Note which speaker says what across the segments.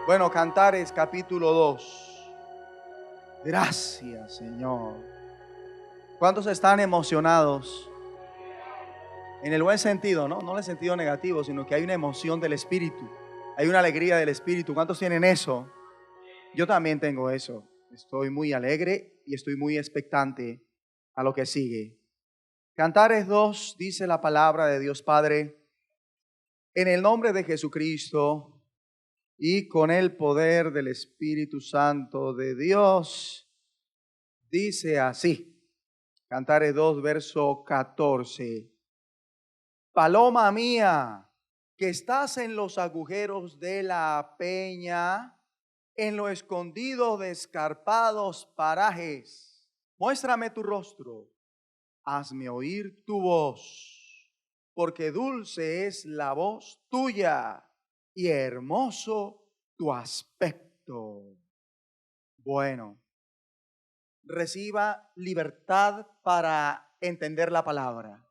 Speaker 1: Bueno, Cantares capítulo 2. Gracias, Señor. ¿Cuántos están emocionados? En el buen sentido, ¿no? No en el sentido negativo, sino que hay una emoción del Espíritu. Hay una alegría del Espíritu. ¿Cuántos tienen eso? Yo también tengo eso. Estoy muy alegre y estoy muy expectante a lo que sigue. Cantares 2 dice la palabra de Dios Padre: en el nombre de Jesucristo y con el poder del Espíritu Santo de Dios, dice así. Cantares 2, verso 14. Paloma mía, que estás en los agujeros de la peña, en lo escondido de escarpados parajes, muéstrame tu rostro, hazme oír tu voz, porque dulce es la voz tuya y hermoso tu aspecto. Bueno, reciba libertad para entender la palabra.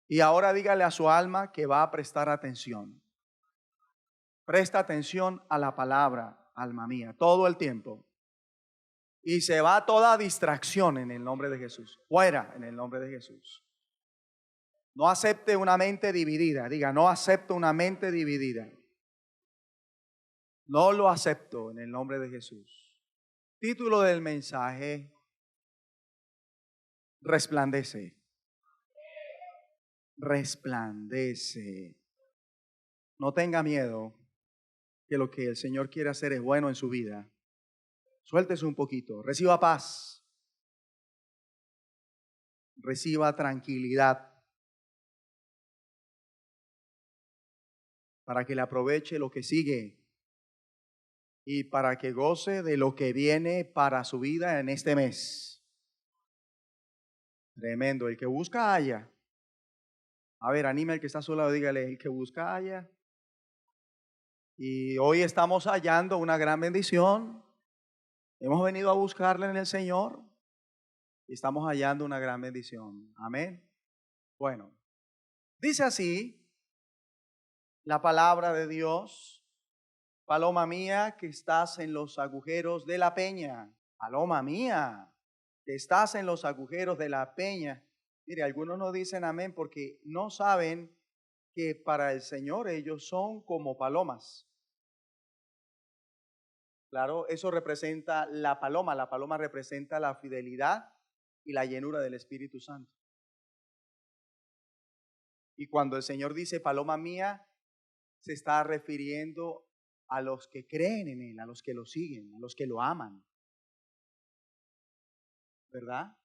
Speaker 1: Y ahora dígale a su alma que va a prestar atención. Presta atención a la palabra, alma mía, todo el tiempo. Y se va toda distracción en el nombre de Jesús. Fuera en el nombre de Jesús. No acepte una mente dividida. Diga, no acepto una mente dividida. No lo acepto en el nombre de Jesús. Título del mensaje: resplandece. Resplandece. No tenga miedo, que lo que el Señor quiere hacer es bueno en su vida. Suéltese un poquito, reciba paz, reciba tranquilidad, para que le aproveche lo que sigue y para que goce de lo que viene para su vida en este mes. Tremendo, el que busca halla. A ver, anime al que está a su lado, dígale: el que busca halla. Y hoy estamos hallando una gran bendición. Hemos venido a buscarle en el Señor y estamos hallando una gran bendición. Amén. Bueno, dice así la palabra de Dios: paloma mía, que estás en los agujeros de la peña. Paloma mía, que estás en los agujeros de la peña. Mire, algunos no dicen amén porque no saben que para el Señor ellos son como palomas. Claro, eso representa la paloma. La paloma representa la fidelidad y la llenura del Espíritu Santo. Y cuando el Señor dice paloma mía, se está refiriendo a los que creen en Él, a los que lo siguen, a los que lo aman. ¿Verdad?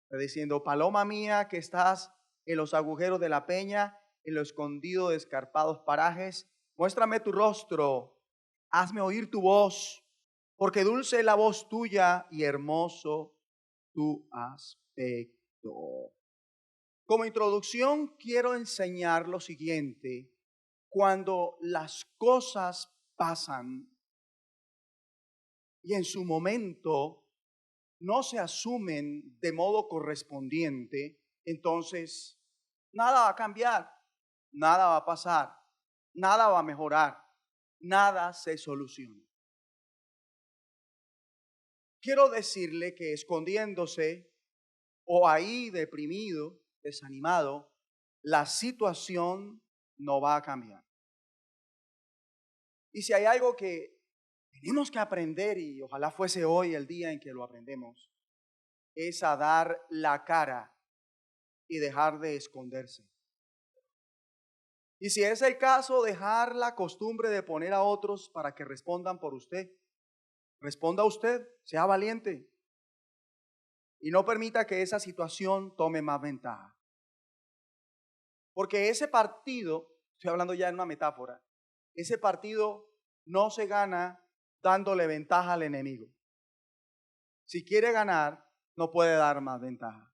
Speaker 1: Está diciendo: paloma mía, que estás en los agujeros de la peña, en lo escondido de escarpados parajes, muéstrame tu rostro, hazme oír tu voz, porque dulce es la voz tuya y hermoso tu aspecto. Como introducción quiero enseñar lo siguiente: cuando las cosas pasan y en su momento no se asumen de modo correspondiente, entonces nada va a cambiar, nada va a pasar, nada va a mejorar, nada se soluciona. Quiero decirle que escondiéndose o ahí deprimido, desanimado, la situación no va a cambiar. Y si hay algo que tenemos que aprender, y ojalá fuese hoy el día en que lo aprendemos, es a dar la cara y dejar de esconderse. Y si es el caso, dejar la costumbre de poner a otros para que respondan por usted. Responda usted, sea valiente y no permita que esa situación tome más ventaja. Porque ese partido, estoy hablando ya en una metáfora, ese partido no se gana dándole ventaja al enemigo. Si quiere ganar, no puede dar más ventaja.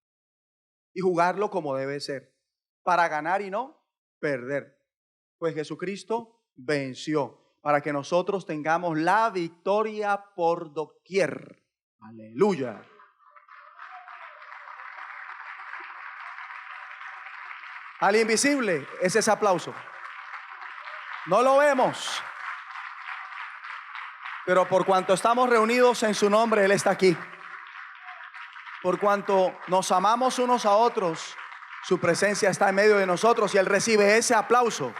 Speaker 1: Y jugarlo como debe ser, para ganar y no perder. Pues Jesucristo venció para que nosotros tengamos la victoria por doquier. Aleluya. Al invisible es ese aplauso. No lo vemos, pero por cuanto estamos reunidos en su nombre, Él está aquí. Por cuanto nos amamos unos a otros, su presencia está en medio de nosotros y Él recibe ese aplauso.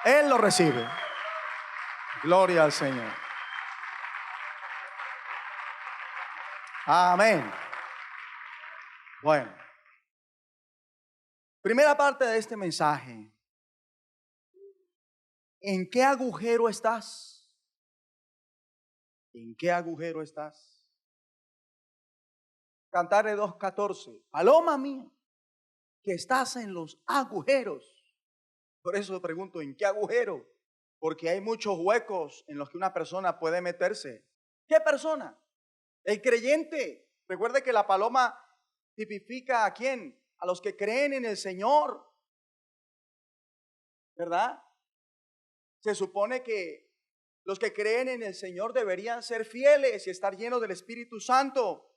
Speaker 1: Él lo recibe. Gloria al Señor. Amén. Bueno, primera parte de este mensaje. ¿En qué agujero estás? ¿En qué agujero estás? Cantares 2:14. Paloma mía, que estás en los agujeros. Por eso pregunto, ¿en qué agujero? Porque hay muchos huecos en los que una persona puede meterse. ¿Qué persona? El creyente. Recuerde que la paloma tipifica ¿a quién? A los que creen en el Señor. ¿Verdad? Se supone que los que creen en el Señor deberían ser fieles y estar llenos del Espíritu Santo.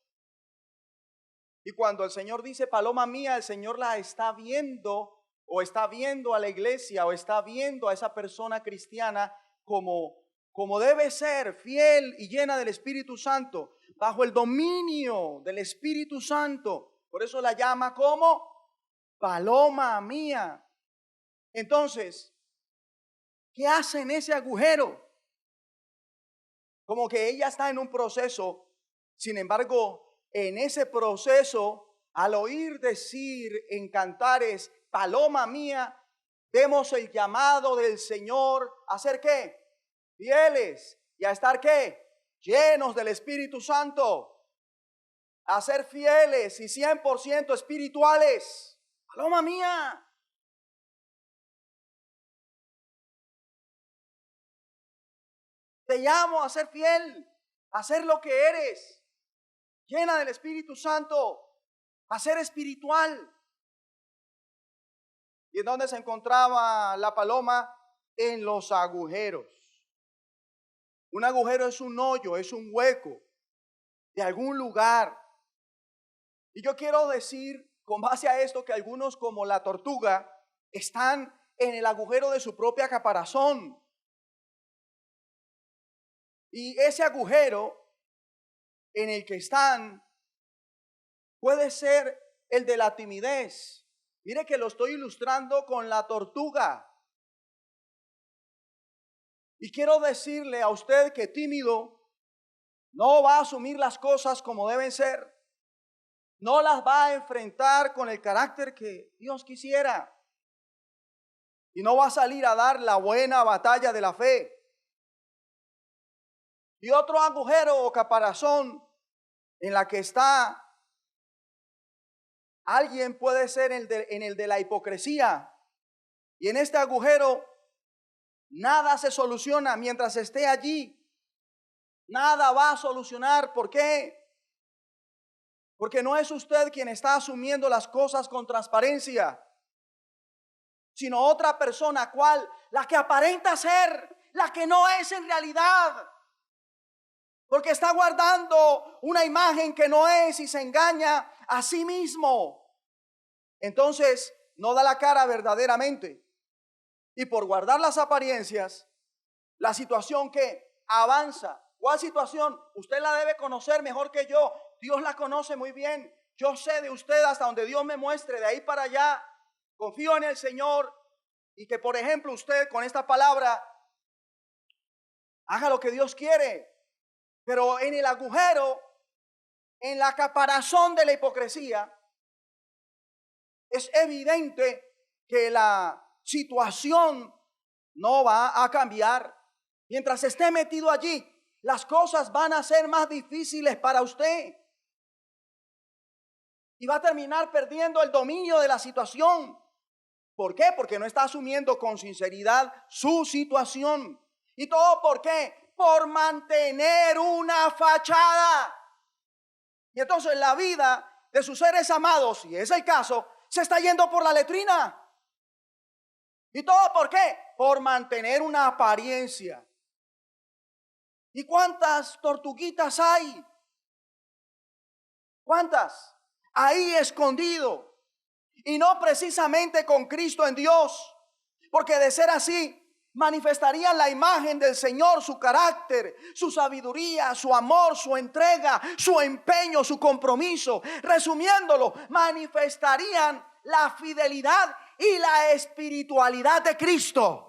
Speaker 1: Y cuando el Señor dice paloma mía, el Señor la está viendo, o está viendo a la iglesia, o está viendo a esa persona cristiana como debe ser, fiel y llena del Espíritu Santo, bajo el dominio del Espíritu Santo. Por eso la llama como paloma mía. Entonces, ¿qué hace en ese agujero? Como que ella está en un proceso, sin embargo, en ese proceso, al oír decir en Cantares, paloma mía, vemos el llamado del Señor a ser ¿qué? Fieles y a estar ¿qué? Llenos del Espíritu Santo, a ser fieles y 100% espirituales. Paloma mía. Te llamo a ser fiel, a ser lo que eres, llena del Espíritu Santo, a ser espiritual. ¿Y en dónde se encontraba la paloma? En los agujeros. Un agujero es un hoyo, es un hueco de algún lugar. Y yo quiero decir, con base a esto, que algunos como la tortuga están en el agujero de su propia caparazón. Y ese agujero en el que están puede ser el de la timidez. Mire que lo estoy ilustrando con la tortuga. Y quiero decirle a usted que tímido no va a asumir las cosas como deben ser. No las va a enfrentar con el carácter que Dios quisiera. Y no va a salir a dar la buena batalla de la fe. Y otro agujero o caparazón en la que está alguien puede ser en el de la hipocresía. Y en este agujero nada se soluciona mientras esté allí. Nada va a solucionar. ¿Por qué? Porque no es usted quien está asumiendo las cosas con transparencia, sino otra persona, ¿cuál? La que aparenta ser, la que no es en realidad. Porque está guardando una imagen que no es y se engaña a sí mismo. Entonces no da la cara verdaderamente. Y por guardar las apariencias, la situación que avanza. ¿Cuál situación? Usted la debe conocer mejor que yo. Dios la conoce muy bien. Yo sé de usted hasta donde Dios me muestre, de ahí para allá. Confío en el Señor y que, por ejemplo, usted con esta palabra haga lo que Dios quiere. Pero en el agujero, en la caparazón de la hipocresía, es evidente que la situación no va a cambiar. Mientras esté metido allí, las cosas van a ser más difíciles para usted. Y va a terminar perdiendo el dominio de la situación. ¿Por qué? Porque no está asumiendo con sinceridad su situación. ¿Y todo por qué? Por mantener una fachada. Y entonces la vida de sus seres amados, si es el caso, se está yendo por la letrina. ¿Y todo por qué? Por mantener una apariencia. ¿Y cuántas tortuguitas hay? ¿Cuántas? Ahí escondido. y no precisamente con Cristo en Dios, porque de ser así, manifestarían la imagen del Señor, su carácter, su sabiduría, su amor, su entrega, su empeño, su compromiso. Resumiéndolo, manifestarían la fidelidad y la espiritualidad de Cristo.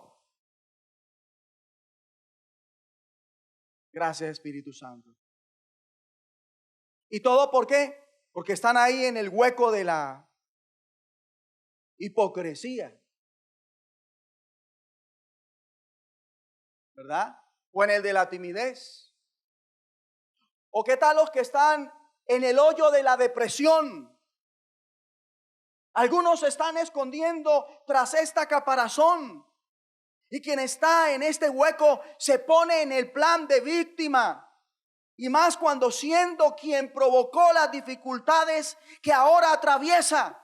Speaker 1: Gracias, Espíritu Santo. ¿Y todo por qué? Porque están ahí en el hueco de la hipocresía, ¿verdad? O en el de la timidez. ¿O qué tal los que están en el hoyo de la depresión? Algunos se están escondiendo tras esta caparazón. Y quien está en este hueco se pone en el plan de víctima. Y más cuando siendo quien provocó las dificultades que ahora atraviesa.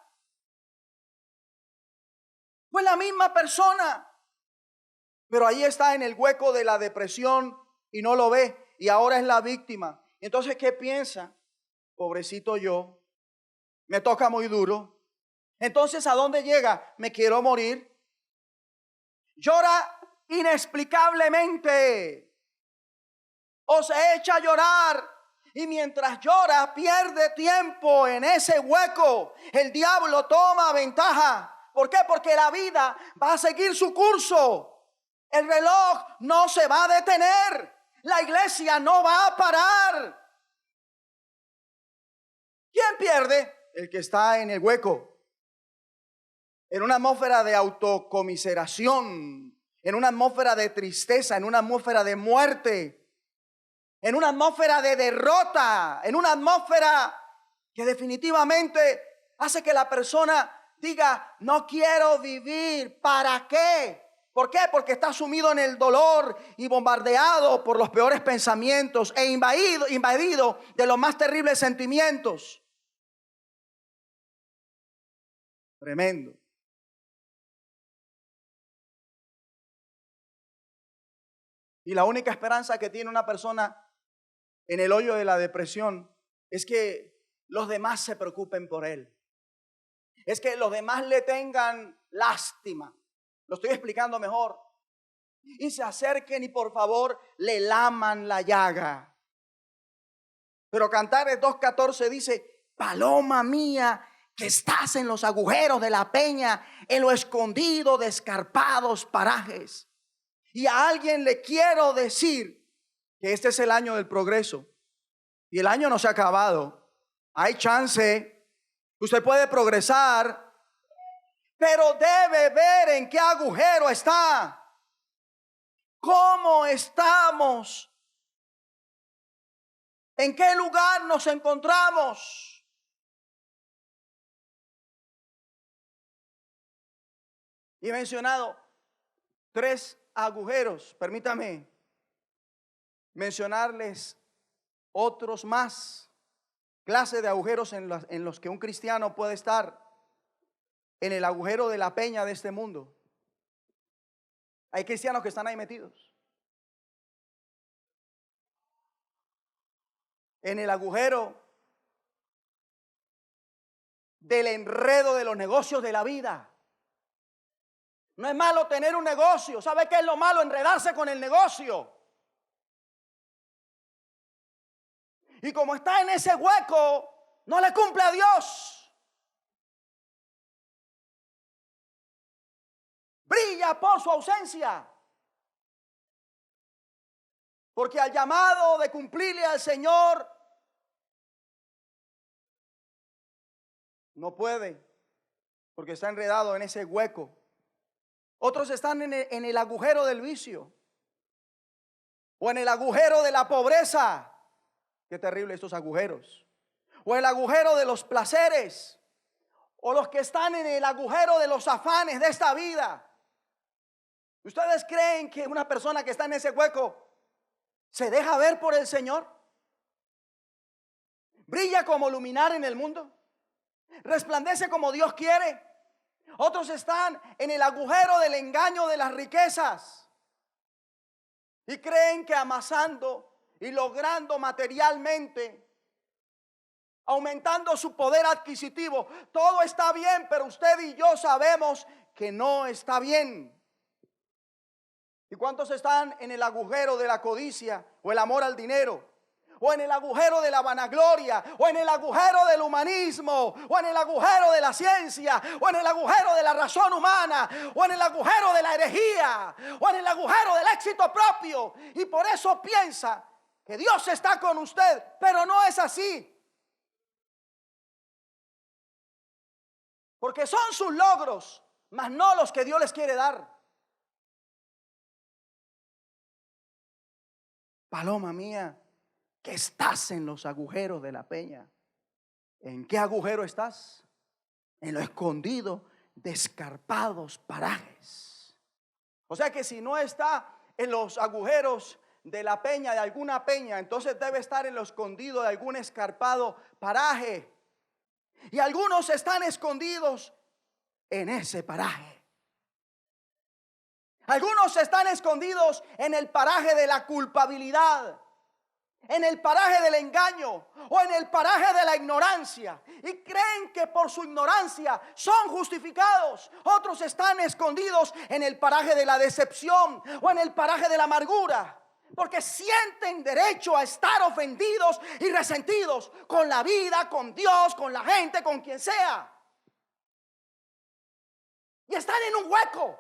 Speaker 1: Fue la misma persona. Pero ahí está en el hueco de la depresión y no lo ve. Y ahora es la víctima. Entonces, ¿qué piensa? Pobrecito yo. Me toca muy duro. Entonces, ¿a dónde llega? Me quiero morir. Llora inexplicablemente. O se echa a llorar. Y mientras llora, pierde tiempo en ese hueco. El diablo toma ventaja. ¿Por qué? Porque la vida va a seguir su curso. El reloj no se va a detener. La iglesia no va a parar. ¿Quién pierde? El que está en el hueco. En una atmósfera de autocomiseración, en una atmósfera de tristeza, en una atmósfera de muerte, en una atmósfera de derrota, en una atmósfera que definitivamente hace que la persona diga, no quiero vivir. ¿Para qué? ¿Por qué? Porque está sumido en el dolor y bombardeado por los peores pensamientos e invadido de los más terribles sentimientos. Tremendo. Y la única esperanza que tiene una persona en el hoyo de la depresión es que los demás se preocupen por él. Es que los demás le tengan lástima. Lo estoy explicando mejor. Y se acerquen y por favor le laman la llaga. Pero Cantares 2:14 dice, paloma mía, que estás en los agujeros de la peña, en lo escondido de escarpados parajes. Y a alguien le quiero decir que este es el año del progreso. Y el año no se ha acabado. Hay chance. Usted puede progresar. Pero debe ver en qué agujero está. ¿Cómo estamos? ¿En qué lugar nos encontramos? Y he mencionado 3 agujeros. Permítame mencionarles otros más. Clase de agujeros en los que un cristiano puede estar. En el agujero de la peña de este mundo. Hay cristianos que están ahí metidos. En el agujero del enredo de los negocios de la vida. No es malo tener un negocio. ¿Sabe qué es lo malo? Enredarse con el negocio. Y como está en ese hueco, no le cumple a Dios. Brilla por su ausencia. Porque al llamado de cumplirle al Señor, no puede. Porque está enredado en ese hueco. Otros están en el agujero del vicio. O en el agujero de la pobreza. Qué terrible estos agujeros. O el agujero de los placeres. O los que están en el agujero de los afanes de esta vida. ¿Ustedes creen que una persona que está en ese hueco se deja ver por el Señor? ¿Brilla como luminar en el mundo? ¿Resplandece como Dios quiere? Otros están en el agujero del engaño de las riquezas y creen que amasando y logrando materialmente aumentando su poder adquisitivo. Todo está bien, pero usted y yo sabemos que no está bien. ¿Y cuántos están en el agujero de la codicia o el amor al dinero? O en el agujero de la vanagloria, o en el agujero del humanismo, o en el agujero de la ciencia, o en el agujero de la razón humana, o en el agujero de la herejía, o en el agujero del éxito propio. Y por eso piensa que Dios está con usted, pero no es así. Porque son sus logros, mas no los que Dios les quiere dar. Paloma mía, que estás en los agujeros de la peña. ¿En qué agujero estás? En lo escondido de escarpados parajes. O sea que si no está en los agujeros de la peña, de alguna peña, entonces debe estar en lo escondido de algún escarpado paraje. Y algunos están escondidos en ese paraje. Algunos están escondidos en el paraje de la culpabilidad, en el paraje del engaño o en el paraje de la ignorancia, y creen que por su ignorancia son justificados. Otros están escondidos en el paraje de la decepción o en el paraje de la amargura, porque sienten derecho a estar ofendidos y resentidos con la vida, con Dios, con la gente, con quien sea. Y están en un hueco,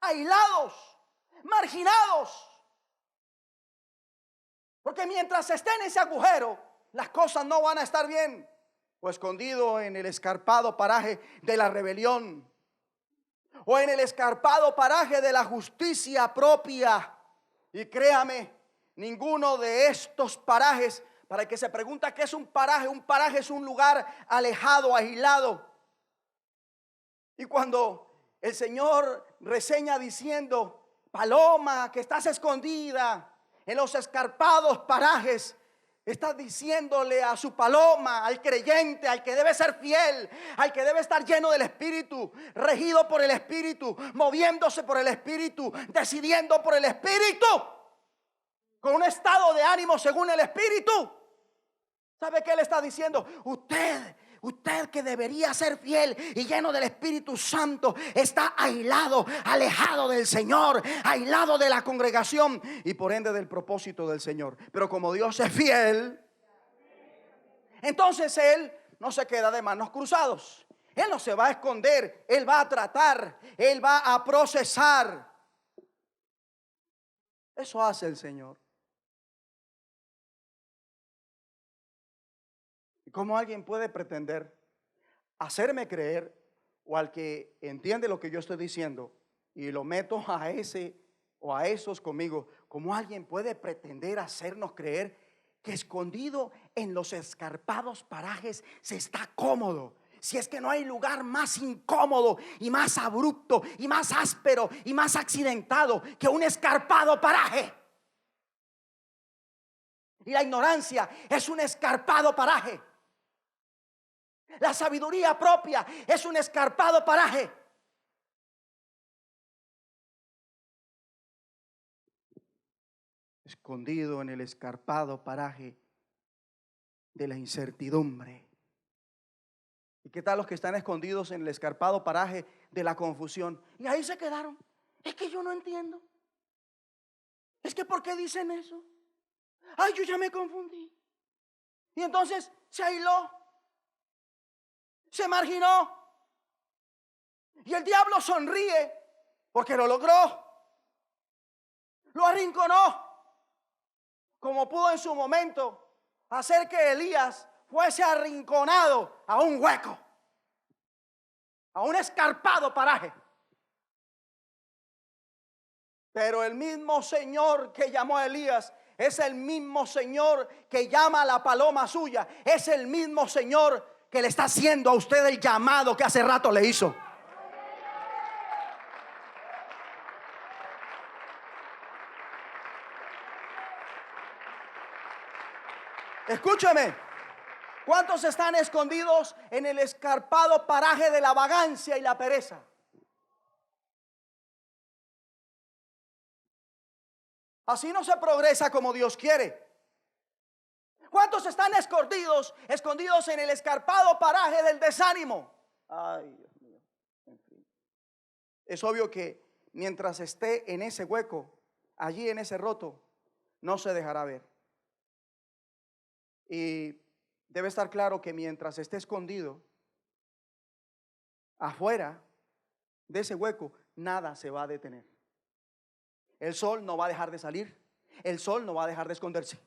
Speaker 1: aislados, marginados. Porque mientras esté en ese agujero, las cosas no van a estar bien. O escondido en el escarpado paraje de la rebelión, o en el escarpado paraje de la justicia propia. Y créame, ninguno de estos parajes, para el que se pregunta qué es un paraje es un lugar alejado, aislado. Y cuando el Señor reseña diciendo: paloma, que estás escondida en los escarpados parajes, está diciéndole a su paloma, al creyente, al que debe ser fiel, al que debe estar lleno del Espíritu, regido por el Espíritu, moviéndose por el Espíritu, decidiendo por el Espíritu, con un estado de ánimo según el Espíritu. ¿Sabe qué le está diciendo? Usted que debería ser fiel y lleno del Espíritu Santo, está aislado, alejado del Señor, aislado de la congregación y por ende del propósito del Señor. Pero como Dios es fiel, entonces Él no se queda de manos cruzados. Él no se va a esconder, Él va a tratar, Él va a procesar. Eso hace el Señor. ¿Cómo alguien puede pretender hacerme creer, o al que entiende lo que yo estoy diciendo y lo meto a ese o a esos conmigo, cómo alguien puede pretender hacernos creer que escondido en los escarpados parajes se está cómodo? Si es que no hay lugar más incómodo y más abrupto y más áspero y más accidentado que un escarpado paraje. Y la ignorancia es un escarpado paraje. La sabiduría propia es un escarpado paraje. Escondido en el escarpado paraje de la incertidumbre. ¿Y qué tal los que están escondidos en el escarpado paraje de la confusión? Y ahí se quedaron. Es que yo no entiendo. Es que ¿por qué dicen eso? Ay, yo ya me confundí. Y entonces se aisló, se marginó. Y el diablo sonríe porque lo logró. Lo arrinconó, como pudo en su momento hacer que Elías fuese arrinconado a un hueco, a un escarpado paraje. Pero el mismo Señor que llamó a Elías es el mismo Señor que llama a la paloma suya. Es el mismo Señor que le está haciendo a usted el llamado que hace rato le hizo. Escúchame, ¿cuántos están escondidos en el escarpado paraje de la vagancia y la pereza? Así no se progresa como Dios quiere. ¿Cuántos están escondidos en el escarpado paraje del desánimo? Ay, Dios mío. En fin. Es obvio que mientras esté en ese hueco, allí en ese roto, no se dejará ver. Y debe estar claro que mientras esté escondido afuera de ese hueco, nada se va a detener. El sol no va a dejar de salir. El sol no va a dejar de esconderse.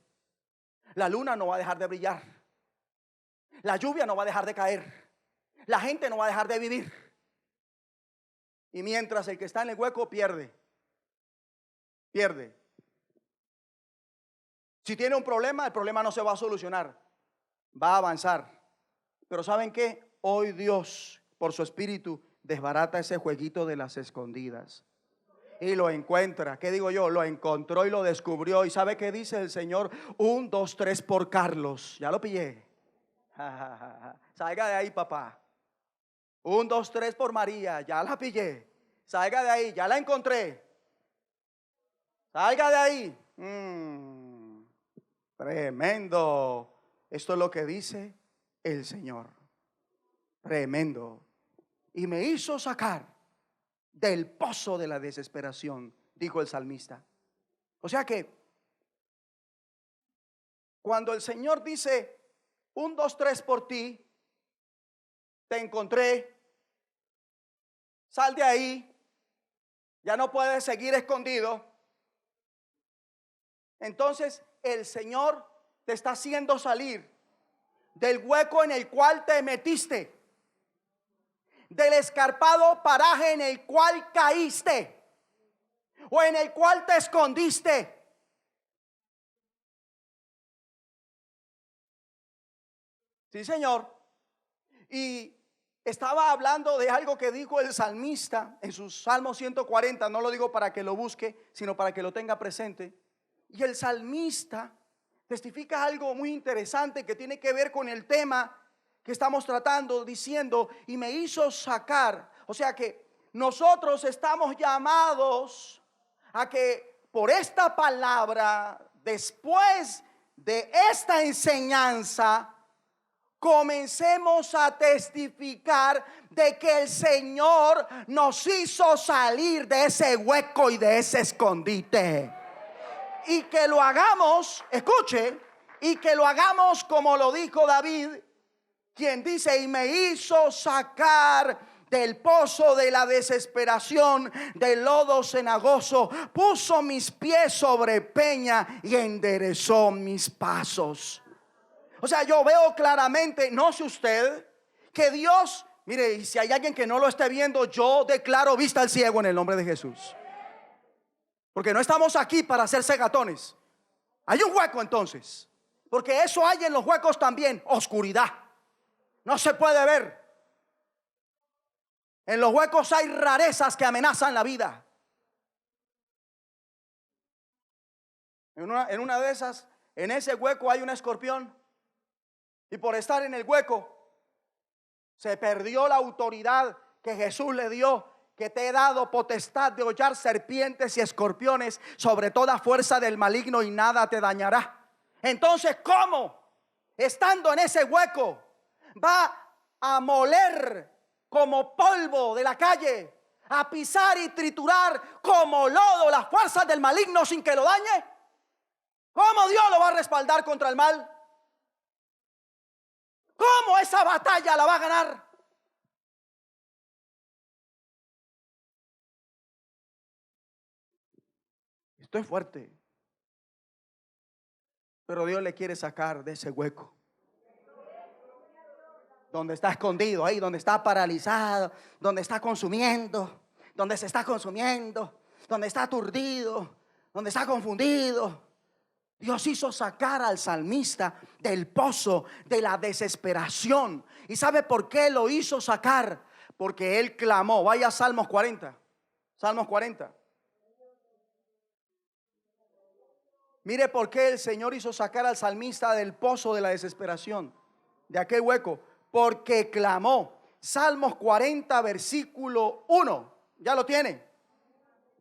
Speaker 1: La luna no va a dejar de brillar. La lluvia no va a dejar de caer. La gente no va a dejar de vivir. Y mientras el que está en el hueco pierde. Si tiene un problema, el problema no se va a solucionar. Va a avanzar. Pero ¿saben qué? Hoy Dios, por su espíritu, desbarata ese jueguito de las escondidas. Y lo encuentra. ¿Qué digo yo? Lo encontró y lo descubrió. ¿Y sabe qué dice el Señor? 1, 2, 3 por Carlos. Ya lo pillé. Salga de ahí, papá. 1, 2, 3 por María. Ya la pillé. Salga de ahí. Ya la encontré. Salga de ahí. Tremendo. Esto es lo que dice el Señor. Tremendo. Y me hizo sacar del pozo de la desesperación, dijo el salmista. O sea que cuando el Señor dice 1, 2, 3 por ti, te encontré, sal de ahí, ya no puedes seguir escondido. Entonces el Señor te está haciendo salir del hueco en el cual te metiste, del escarpado paraje en el cual caíste o en el cual te escondiste. Sí, Señor. Y estaba hablando de algo que dijo el salmista en su Salmo 140. No lo digo para que lo busque, sino para que lo tenga presente. Y el salmista testifica algo muy interesante que tiene que ver con el tema que estamos tratando, diciendo, y me hizo sacar. O sea que nosotros estamos llamados a que por esta palabra, después de esta enseñanza, comencemos a testificar de que el Señor nos hizo salir de ese hueco y de ese escondite. Y que lo hagamos, escuche, y que lo hagamos como lo dijo David, quien dice, y me hizo sacar del pozo de la desesperación, del lodo cenagoso, puso mis pies sobre peña y enderezó mis pasos. O sea, yo veo claramente, no sé usted, que Dios, mire, y si hay alguien que no lo esté viendo, yo declaro vista al ciego en el nombre de Jesús. Porque no estamos aquí para hacer cegatones. Hay un hueco entonces, porque eso hay en los huecos también, oscuridad. No se puede ver. En los huecos hay rarezas que amenazan la vida. En una de esas, en ese hueco hay un escorpión. Y por estar en el hueco, se perdió la autoridad que Jesús le dio, que te he dado potestad de hollar serpientes y escorpiones sobre toda fuerza del maligno y nada te dañará. Entonces, ¿cómo? Estando en ese hueco, va a moler como polvo de la calle, a pisar y triturar como lodo las fuerzas del maligno sin que lo dañe. ¿Cómo Dios lo va a respaldar contra el mal? ¿Cómo esa batalla la va a ganar? Esto es fuerte. Pero Dios le quiere sacar de ese hueco. Donde está escondido, ahí donde está paralizado, donde está consumiendo, donde se está consumiendo, donde está aturdido, donde está confundido. Dios hizo sacar al salmista del pozo de la desesperación. ¿Y sabe por qué lo hizo sacar? Porque él clamó. Vaya a Salmos 40. Salmos 40. Mire por qué el Señor hizo sacar al salmista del pozo de la desesperación, de aquel hueco. Porque clamó. Salmos 40, versículo 1. ¿Ya lo tiene?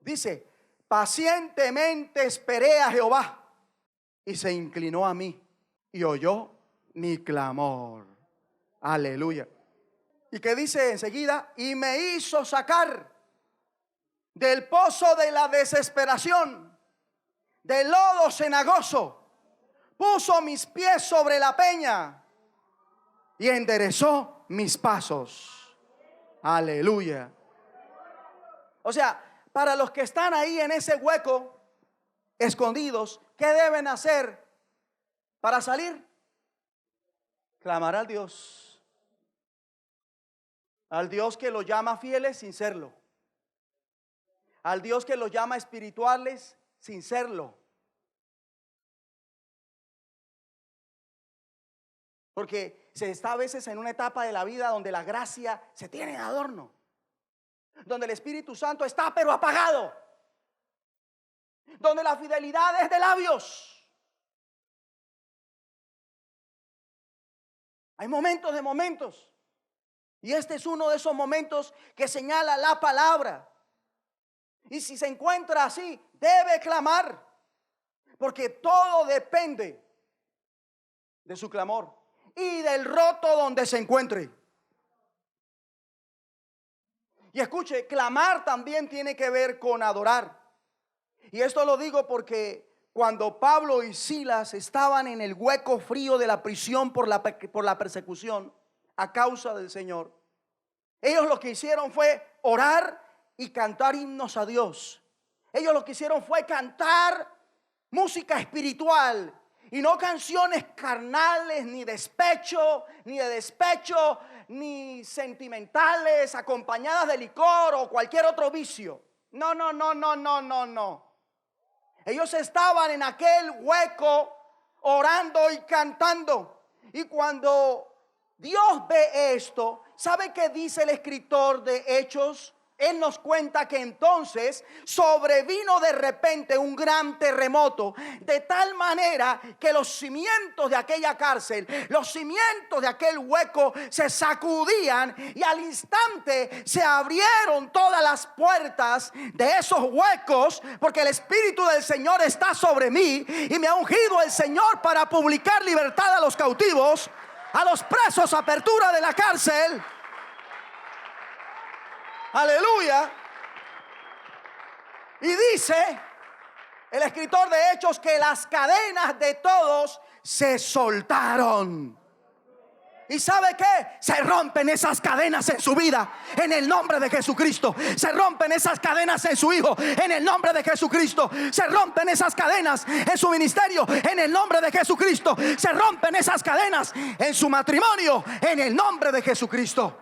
Speaker 1: Dice, pacientemente esperé a Jehová y se inclinó a mí y oyó mi clamor. Aleluya. ¿Y qué dice enseguida? Y me hizo sacar del pozo de la desesperación, del lodo cenagoso. Puso mis pies sobre la peña y enderezó mis pasos. Aleluya. O sea, para los que están ahí en ese hueco, escondidos, ¿qué deben hacer para salir? Clamar al Dios que los llama fieles sin serlo, al Dios que los llama espirituales sin serlo. Porque se está a veces en una etapa de la vida donde la gracia se tiene de adorno, donde el Espíritu Santo está pero apagado, donde la fidelidad es de labios. Hay momentos de momentos, y este es uno de esos momentos que señala la palabra. Y si se encuentra así, debe clamar, porque todo depende de su clamor y del roto donde se encuentre. Y escuche, clamar también tiene que ver con adorar. Y esto lo digo porque cuando Pablo y Silas estaban en el hueco frío de la prisión por la persecución a causa del Señor, ellos lo que hicieron fue orar y cantar himnos a Dios. Ellos lo que hicieron fue cantar música espiritual y no canciones carnales, ni de despecho, ni sentimentales acompañadas de licor o cualquier otro vicio. No. Ellos estaban en aquel hueco orando y cantando. Y cuando Dios ve esto, ¿sabe qué dice el escritor de Hechos? Él nos cuenta que entonces sobrevino de repente un gran terremoto, de tal manera que los cimientos de aquella cárcel, los cimientos de aquel hueco se sacudían, y al instante se abrieron todas las puertas de esos huecos, porque el Espíritu del Señor está sobre mí y me ha ungido el Señor para publicar libertad a los cautivos, a los presos, apertura de la cárcel. Aleluya. Y dice el escritor de Hechos que las cadenas de todos se soltaron. ¿Y sabe qué? Se rompen esas cadenas en su vida en el nombre de Jesucristo. Se rompen esas cadenas en su hijo en el nombre de Jesucristo. Se rompen esas cadenas en su ministerio en el nombre de Jesucristo. Se rompen esas cadenas en su matrimonio en el nombre de Jesucristo.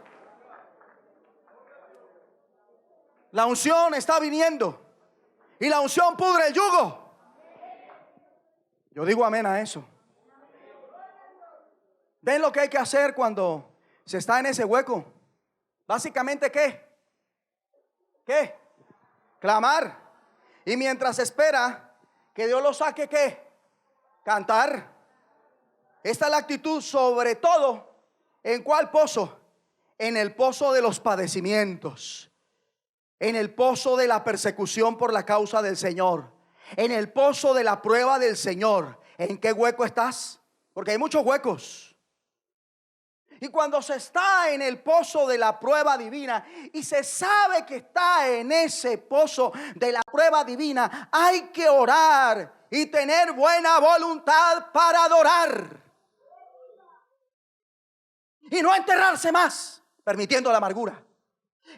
Speaker 1: La unción está viniendo y la unción pudre el yugo. Yo digo amén a eso. ¿Ven lo que hay que hacer cuando se está en ese hueco? Básicamente, ¿qué? Clamar. Y mientras espera que Dios lo saque, ¿qué? Cantar. Esta es la actitud, sobre todo, ¿en cuál pozo? En el pozo de los padecimientos, en el pozo de la persecución por la causa del Señor, en el pozo de la prueba del Señor. ¿En qué hueco estás? Porque hay muchos huecos. Y cuando se está en el pozo de la prueba divina y se sabe que está en ese pozo de la prueba divina, hay que orar y tener buena voluntad para adorar. Y no enterrarse más permitiendo la amargura.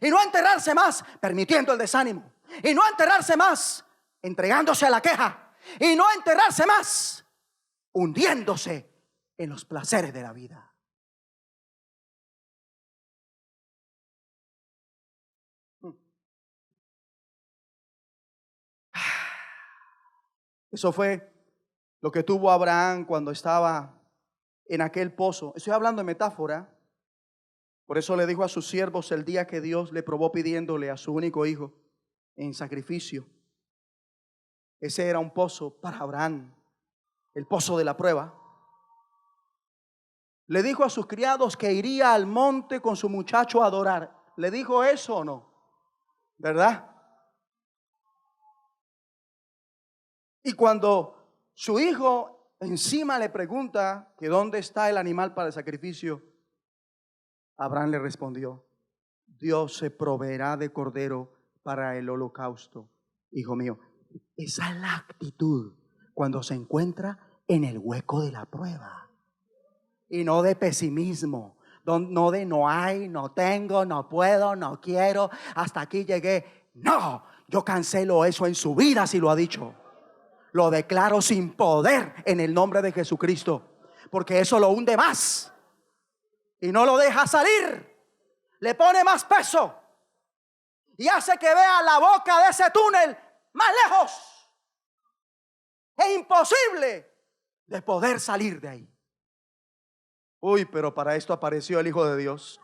Speaker 1: Y no enterrarse más permitiendo el desánimo. Y no enterrarse más entregándose a la queja. Y no enterrarse más hundiéndose en los placeres de la vida. Eso fue lo que tuvo Abraham cuando estaba en aquel pozo. Estoy hablando de metáfora. Por eso le dijo a sus siervos el día que Dios le probó pidiéndole a su único hijo en sacrificio. Ese era un pozo para Abraham, el pozo de la prueba. Le dijo a sus criados que iría al monte con su muchacho a adorar. ¿Le dijo eso o no? ¿Verdad? Y cuando su hijo encima le pregunta que dónde está el animal para el sacrificio, Abraham le respondió: Dios se proveerá de cordero para el holocausto, hijo mío. Esa es la actitud cuando se encuentra en el hueco de la prueba, y no de pesimismo, no de no hay, no tengo, no puedo, no quiero, hasta aquí llegué. No, yo cancelo eso en su vida si lo ha dicho. Lo declaro sin poder en el nombre de Jesucristo, porque eso lo hunde más y no lo deja salir, le pone más peso y hace que vea la boca de ese túnel más lejos. Es imposible de poder salir de ahí. Uy, pero para esto apareció el Hijo de Dios.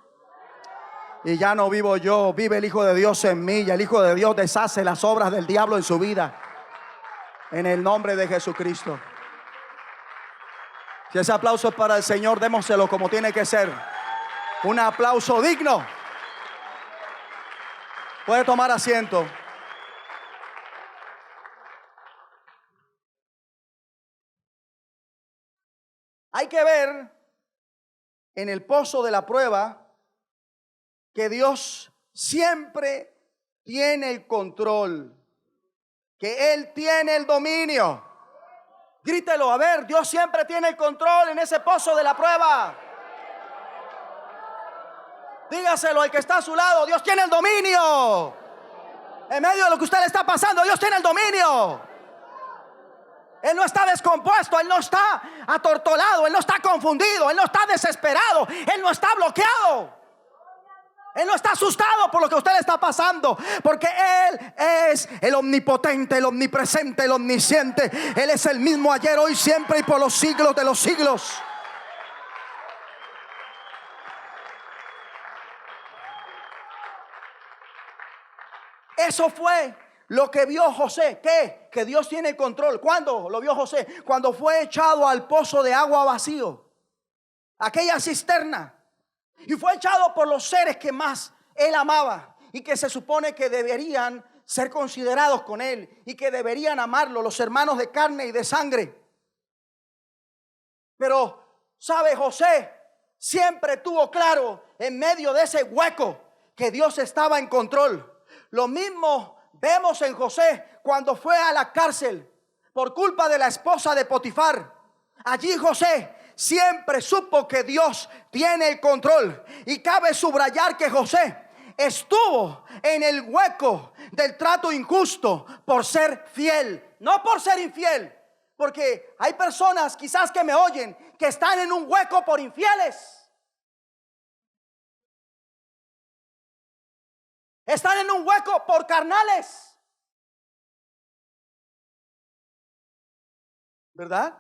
Speaker 1: Y ya no vivo yo, vive el Hijo de Dios en mí, y el Hijo de Dios deshace las obras del diablo en su vida, en el nombre de Jesucristo. Si ese aplauso es para el Señor, démoselo como tiene que ser. Un aplauso digno. Puede tomar asiento. Hay que ver en el pozo de la prueba que Dios siempre tiene el control, que Él tiene el dominio. Grítelo, a ver, Dios siempre tiene el control en ese pozo de la prueba. Dígaselo al que está a su lado: Dios tiene el dominio. En medio de lo que usted le está pasando, Dios tiene el dominio. Él no está descompuesto, Él no está atortolado, Él no está confundido, Él no está desesperado, Él no está bloqueado, Él no está asustado por lo que usted le está pasando, porque Él es el omnipotente, el omnipresente, el omnisciente. Él es el mismo ayer, hoy, siempre y por los siglos de los siglos. Eso fue lo que vio José. ¿Qué? Que Dios tiene el control. ¿Cuándo lo vio José? Cuando fue echado al pozo de agua vacío, aquella cisterna, y fue echado por los seres que más él amaba y que se supone que deberían ser considerados con él y que deberían amarlo, los hermanos de carne y de sangre. Pero, ¿sabe? José siempre tuvo claro en medio de ese hueco que Dios estaba en control. Lo mismo vemos en José cuando fue a la cárcel por culpa de la esposa de Potifar. Allí José siempre supo que Dios tiene el control. Y cabe subrayar que José estuvo en el hueco del trato injusto por ser fiel, no por ser infiel. Porque hay personas quizás que me oyen que están en un hueco por infieles. Están en un hueco por carnales, ¿verdad?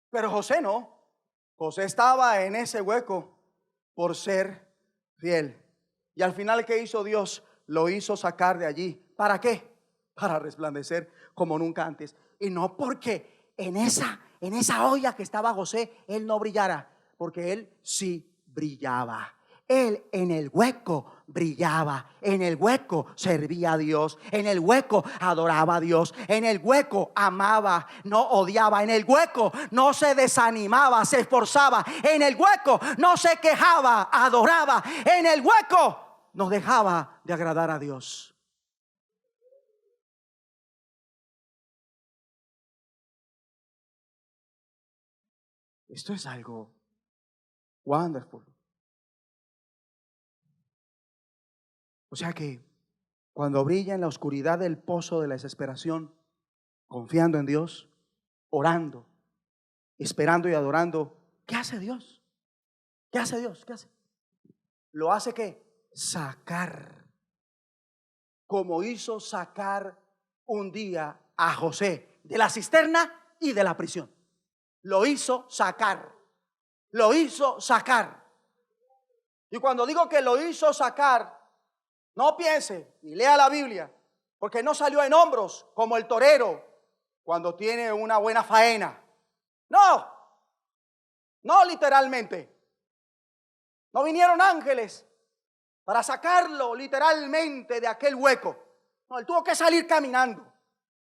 Speaker 1: Pero José no. José estaba en ese hueco por ser fiel. Y al final, ¿qué hizo Dios? Lo hizo sacar de allí. ¿Para qué? Para resplandecer como nunca antes. Y no porque en esa olla que estaba José, él no brillara, porque él sí brillaba. Él en el hueco brillaba, en el hueco servía a Dios, en el hueco adoraba a Dios, en el hueco amaba, no odiaba, en el hueco no se desanimaba, se esforzaba, en el hueco no se quejaba, adoraba, en el hueco no dejaba de agradar a Dios. Esto es algo wonderful. O sea que cuando brilla en la oscuridad del pozo de la desesperación, confiando en Dios, orando, esperando y adorando, ¿qué hace Dios? ¿Qué hace Dios? ¿Qué hace? Lo hace que sacar, como hizo sacar un día a José de la cisterna y de la prisión. Lo hizo sacar, lo hizo sacar. Y cuando digo que lo hizo sacar, no piense y lea la Biblia, porque no salió en hombros como el torero cuando tiene una buena faena. No, no literalmente. No vinieron ángeles para sacarlo literalmente de aquel hueco.
Speaker 2: No, él tuvo que salir caminando.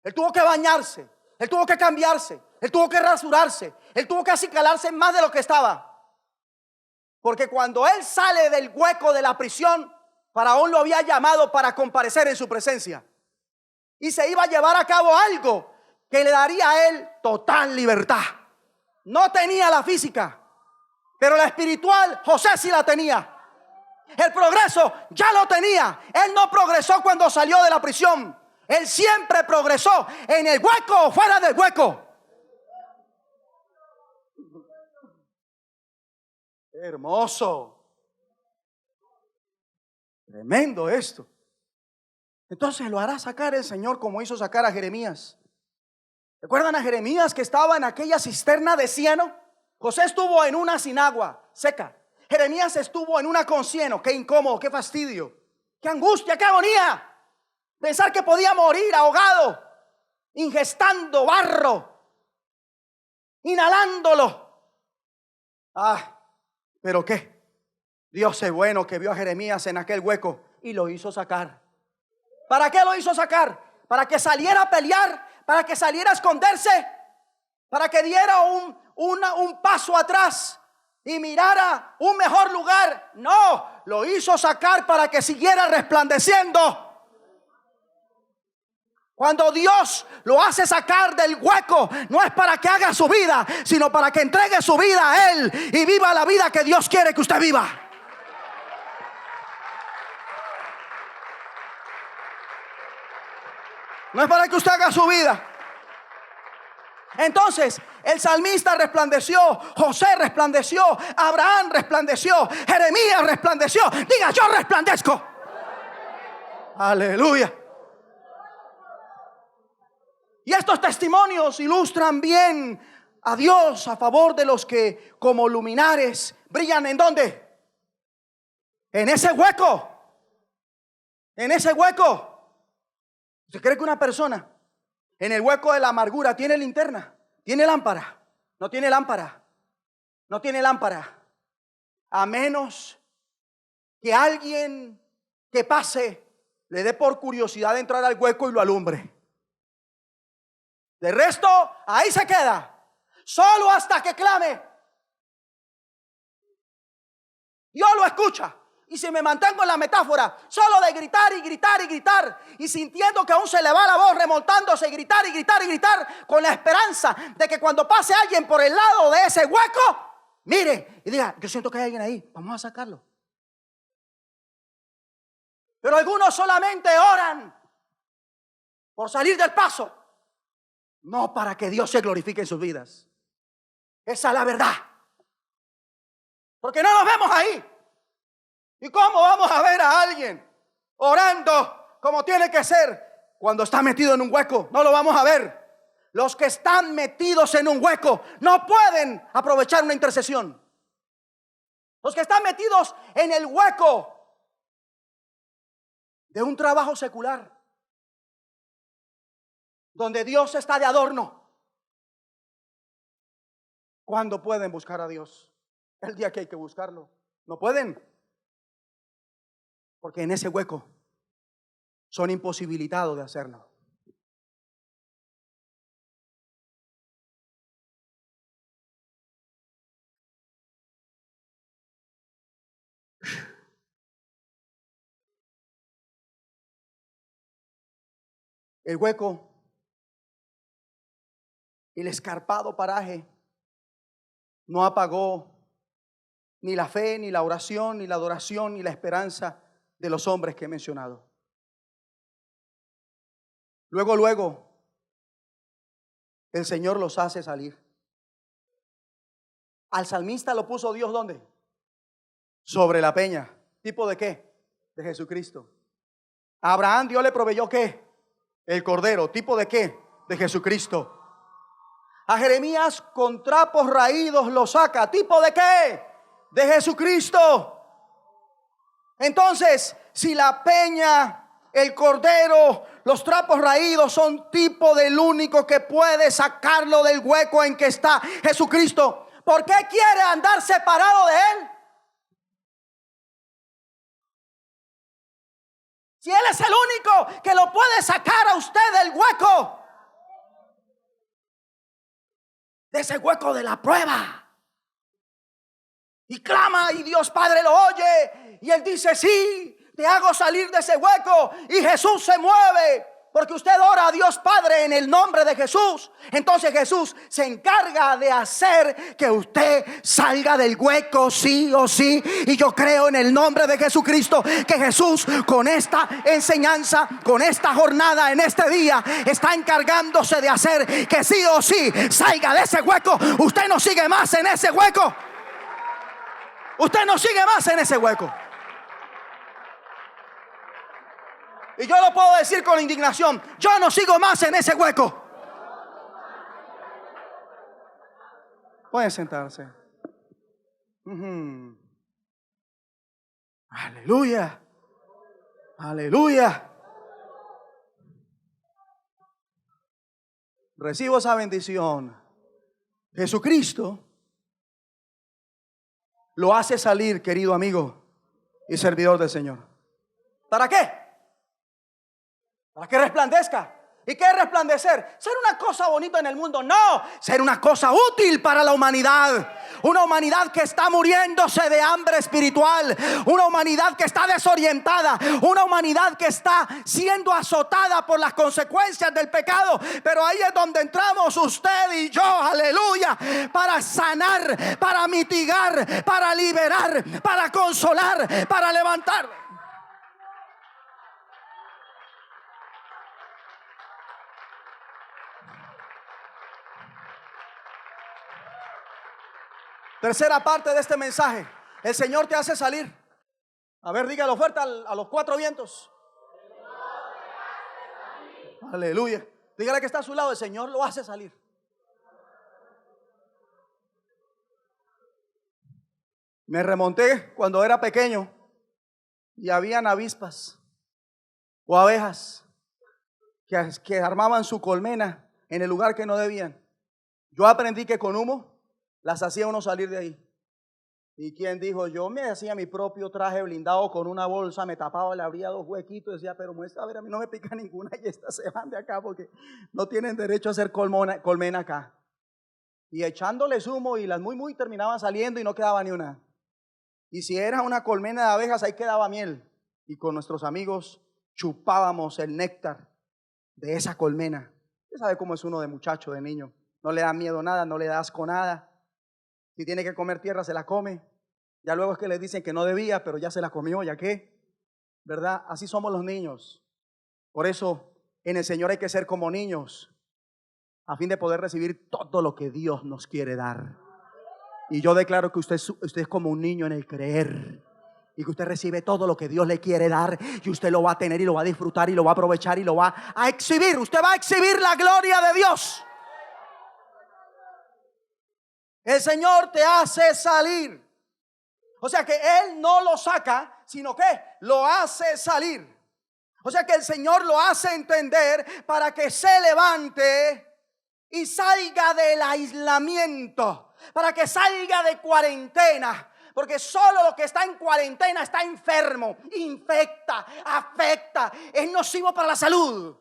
Speaker 2: Él tuvo que bañarse. Él tuvo que cambiarse. Él tuvo que rasurarse. Él tuvo que acicalarse más de lo que estaba. Porque cuando él sale del hueco de la prisión, Faraón lo había llamado para comparecer en su presencia. Y se iba a llevar a cabo algo que le daría a él total libertad. No tenía la física, pero la espiritual José sí la tenía. El progreso ya lo tenía. Él no progresó cuando salió de la prisión. Él siempre progresó en el hueco o fuera del hueco. Hermoso. Tremendo esto. Entonces lo hará sacar el Señor como hizo sacar a Jeremías. ¿Recuerdan a Jeremías que estaba en aquella cisterna de cieno? José estuvo en una sin agua, seca. Jeremías estuvo en una con cieno. Qué incómodo, qué fastidio, qué angustia, qué agonía. Pensar que podía morir ahogado, ingestando barro, inhalándolo. ¿Pero qué? Dios es bueno, que vio a Jeremías en aquel hueco y lo hizo sacar. ¿Para qué lo hizo sacar? Para que saliera a pelear, para que saliera a esconderse, para que diera un paso atrás y mirara un mejor lugar. No, lo hizo sacar para que siguiera resplandeciendo. Cuando Dios lo hace sacar del hueco, no es para que haga su vida, sino para que entregue su vida a Él y viva la vida que Dios quiere que usted viva. No es para que usted haga su vida. Entonces el salmista resplandeció, José resplandeció, Abraham resplandeció, Jeremías resplandeció. Diga, yo resplandezco. Aleluya. Y estos testimonios ilustran bien a Dios a favor de los que como luminares brillan. ¿En dónde? En ese hueco. En ese hueco. ¿Usted cree que una persona en el hueco de la amargura tiene linterna? ¿Tiene lámpara? No tiene lámpara. No tiene lámpara. A menos que alguien que pase le dé por curiosidad de entrar al hueco y lo alumbre. De resto, ahí se queda. Solo hasta que clame. Dios lo escucha. Y si me mantengo en la metáfora, solo de gritar y gritar y gritar, y sintiendo que aún se le va la voz, remontándose y gritar y gritar y gritar, con la esperanza de que cuando pase alguien por el lado de ese hueco, mire y diga, yo siento que hay alguien ahí, vamos a sacarlo. Pero algunos solamente oran por salir del paso, no para que Dios se glorifique en sus vidas. Esa es la verdad. Porque no nos vemos ahí. ¿Y cómo vamos a ver a alguien orando como tiene que ser cuando está metido en un hueco? No lo vamos a ver. Los que están metidos en un hueco no pueden aprovechar una intercesión. Los que están metidos en el hueco de un trabajo secular, donde Dios está de adorno, ¿cuándo pueden buscar a Dios? El día que hay que buscarlo. No pueden. Porque en ese hueco son imposibilitados de hacerlo. El hueco, el escarpado paraje, no apagó ni la fe, ni la oración, ni la adoración, ni la esperanza de los hombres que he mencionado. Luego, el Señor los hace salir. Al salmista lo puso Dios, ¿dónde? Sobre la peña. ¿Tipo de qué? De Jesucristo. A Abraham Dios le proveyó ¿qué? El cordero. ¿Tipo de qué? De Jesucristo. A Jeremías con trapos raídos lo saca. ¿Tipo de qué? De Jesucristo. Entonces, si la peña, el cordero, los trapos raídos son tipo del único que puede sacarlo del hueco en que está, Jesucristo, ¿por qué quiere andar separado de Él? Si Él es el único que lo puede sacar a usted del hueco, de ese hueco de la prueba. Y clama y Dios Padre lo oye. Y Él dice, sí, te hago salir de ese hueco. Y Jesús se mueve. Porque usted ora a Dios Padre en el nombre de Jesús. Entonces Jesús se encarga de hacer que usted salga del hueco sí o sí. Y yo creo en el nombre de Jesucristo que Jesús con esta enseñanza, con esta jornada, en este día, está encargándose de hacer que sí o sí salga de ese hueco. Usted no sigue más en ese hueco. Usted no sigue más en ese hueco. Y yo lo puedo decir con indignación. Yo no sigo más en ese hueco. Pueden sentarse. Aleluya. Aleluya. Recibo esa bendición. Jesucristo lo hace salir, querido amigo y servidor del Señor. ¿Para qué? Para que resplandezca. ¿Y qué es resplandecer? Ser una cosa bonita en el mundo. No, ser una cosa útil para la humanidad. Una humanidad que está muriéndose de hambre espiritual. Una humanidad que está desorientada. Una humanidad que está siendo azotada por las consecuencias del pecado. Pero ahí es donde entramos usted y yo, aleluya, para sanar, para mitigar, para liberar, para consolar, para levantar. Tercera parte de este mensaje. El Señor te hace salir. A ver, dígalo fuerte a los cuatro vientos. Aleluya. Dígale que está a su lado. El Señor lo hace salir. Me remonté cuando era pequeño y habían avispas o abejas que armaban su colmena en el lugar que no debían. Yo aprendí que con humo las hacía uno salir de ahí. ¿Y quién dijo? Yo me hacía mi propio traje blindado con una bolsa, me tapaba, le abría dos huequitos, decía, pero muestra, a ver, a mí no me pica ninguna y estas se van de acá porque no tienen derecho a hacer colmena acá. Y echándoles humo y las muy terminaban saliendo y no quedaba ni una. Y si era una colmena de abejas, ahí quedaba miel. Y con nuestros amigos chupábamos el néctar de esa colmena. Usted sabe cómo es uno de muchacho, de niño. No le da miedo nada, no le da asco nada. Si tiene que comer tierra, se la come. Ya luego es que le dicen que no debía, pero ya se la comió, ¿ya qué? ¿Verdad? Así somos los niños. Por eso en el Señor hay que ser como niños, a fin de poder recibir todo lo que Dios nos quiere dar. Y yo declaro que usted es como un niño en el creer. Y que usted recibe todo lo que Dios le quiere dar. Y usted lo va a tener y lo va a disfrutar y lo va a aprovechar y lo va a exhibir. Usted va a exhibir la gloria de Dios. El Señor te hace salir. O sea que Él no lo saca, sino que lo hace salir. O sea que el Señor lo hace entender para que se levante y salga del aislamiento, para que salga de cuarentena. Porque solo lo que está en cuarentena está enfermo, infecta, afecta, es nocivo para la salud.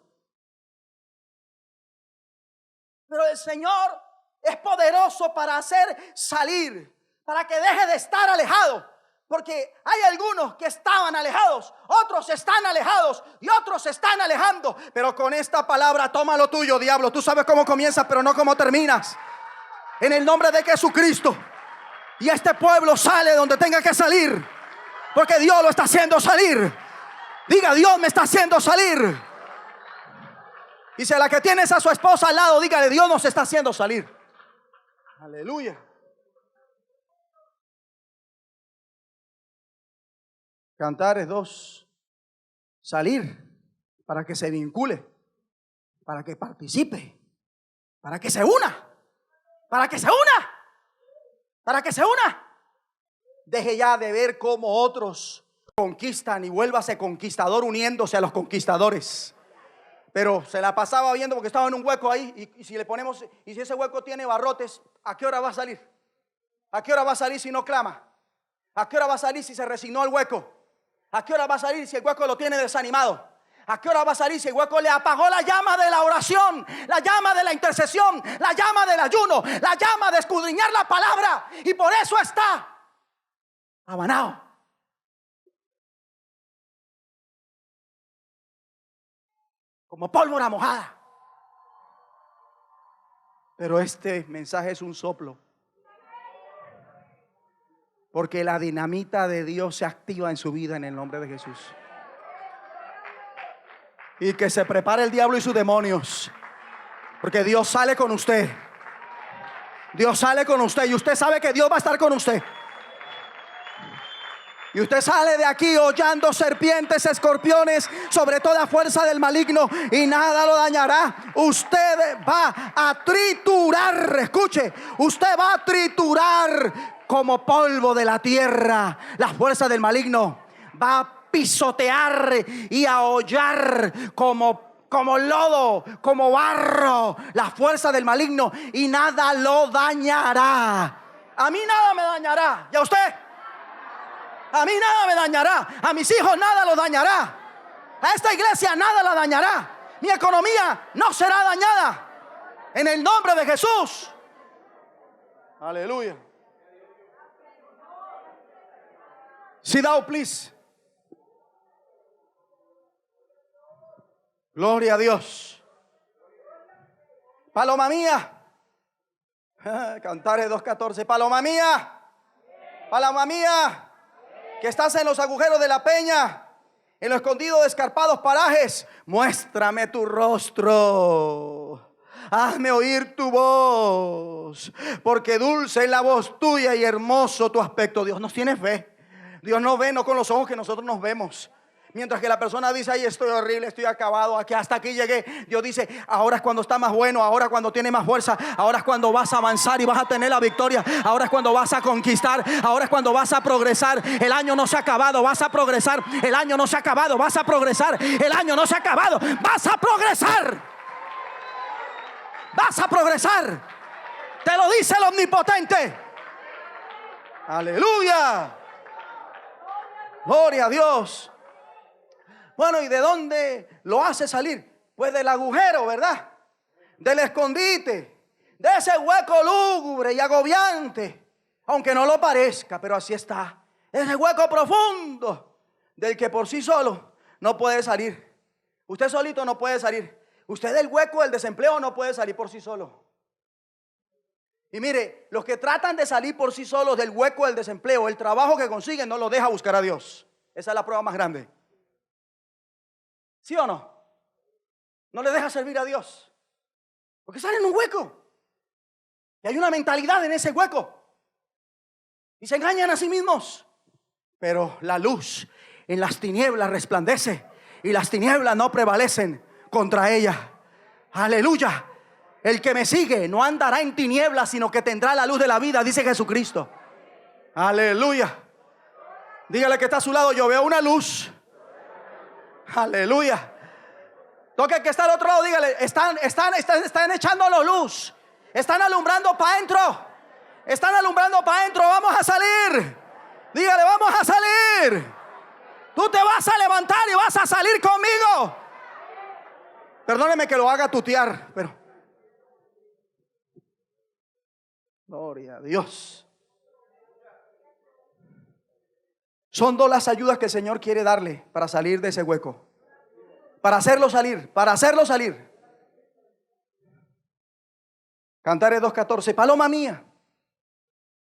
Speaker 2: Pero el Señor es poderoso para hacer salir, para que deje de estar alejado. Porque hay algunos que estaban alejados, otros están alejados y otros se están alejando. Pero con esta palabra, toma lo tuyo, diablo. Tú sabes cómo comienzas, pero no cómo terminas. En el nombre de Jesucristo. Y este pueblo sale donde tenga que salir, porque Dios lo está haciendo salir. Diga, Dios me está haciendo salir. Y si a la que tienes a su esposa al lado, dígale, Dios nos está haciendo salir. Aleluya. Cantares 2. Salir para que se vincule, para que participe, para que se una, para que se una, para que se una. Deje ya de ver cómo otros conquistan y vuélvase conquistador uniéndose a los conquistadores. Pero se la pasaba viendo porque estaba en un hueco ahí. Y si le ponemos, y si ese hueco tiene barrotes, ¿a qué hora va a salir? ¿A qué hora va a salir si no clama? ¿A qué hora va a salir si se resignó al hueco? ¿A qué hora va a salir si el hueco lo tiene desanimado? ¿A qué hora va a salir si el hueco le apagó la llama de la oración, la llama de la intercesión, la llama del ayuno, la llama de escudriñar la palabra? Y por eso está abanado. Como pólvora mojada. Pero este mensaje es un soplo. Porque la dinamita de Dios se activa en su vida en el nombre de Jesús. Y que se prepare el diablo y sus demonios. Porque Dios sale con usted. Dios sale con usted. Y usted sabe que Dios va a estar con usted. Y usted sale de aquí hollando serpientes, escorpiones, sobre toda fuerza del maligno, y nada lo dañará. Usted va a triturar, escuche, usted va a triturar como polvo de la tierra la fuerza del maligno. Va a pisotear y a hollar como lodo, como barro, la fuerza del maligno, y nada lo dañará. A mí nada me dañará. ¿Y a usted? A mí nada me dañará. A mis hijos nada los dañará. A esta iglesia nada la dañará. Mi economía no será dañada. En el nombre de Jesús. Aleluya. Sit down, please. Gloria a Dios. Paloma mía. Cantares 2:14. Paloma mía. Paloma mía, que estás en los agujeros de la peña, en lo escondido de escarpados parajes, muéstrame tu rostro. Hazme oír tu voz, porque dulce es la voz tuya y hermoso tu aspecto. Dios nos tiene fe. Dios nos ve no con los ojos que nosotros nos vemos. Mientras que la persona dice, ay, estoy horrible, estoy acabado, aquí, hasta aquí llegué. Dios dice, ahora es cuando está más bueno, ahora cuando tiene más fuerza, ahora es cuando vas a avanzar y vas a tener la victoria, ahora es cuando vas a conquistar, ahora es cuando vas a progresar. El año no se ha acabado, vas a progresar. El año no se ha acabado, vas a progresar. El año no se ha acabado, vas a progresar. Vas a progresar. Te lo dice el Omnipotente. Aleluya. Gloria a Dios. Bueno, ¿y de dónde lo hace salir? Pues del agujero, ¿verdad? Del escondite, de ese hueco lúgubre y agobiante, aunque no lo parezca, pero así está. Ese hueco profundo del que por sí solo no puede salir. Usted solito no puede salir. Usted del hueco del desempleo no puede salir por sí solo. Y mire, los que tratan de salir por sí solos del hueco del desempleo, el trabajo que consiguen no los deja buscar a Dios. Esa es la prueba más grande. ¿Sí o no? No le deja servir a Dios. Porque sale en un hueco. Y hay una mentalidad en ese hueco. Y se engañan a sí mismos. Pero la luz en las tinieblas resplandece. Y las tinieblas no prevalecen contra ella. Aleluya. El que me sigue no andará en tinieblas, sino que tendrá la luz de la vida, dice Jesucristo. Aleluya. Dígale que está a su lado, yo veo una luz. Aleluya. Toque el que está al otro lado, dígale, están echando luz. Están alumbrando para adentro. Están alumbrando para adentro. Vamos a salir. Dígale, vamos a salir. Tú te vas a levantar y vas a salir conmigo. Perdóneme que lo haga tutear, pero gloria a Dios. Son dos las ayudas que el Señor quiere darle para salir de ese hueco. Para hacerlo salir, para hacerlo salir. Cantares 2:14. Paloma mía.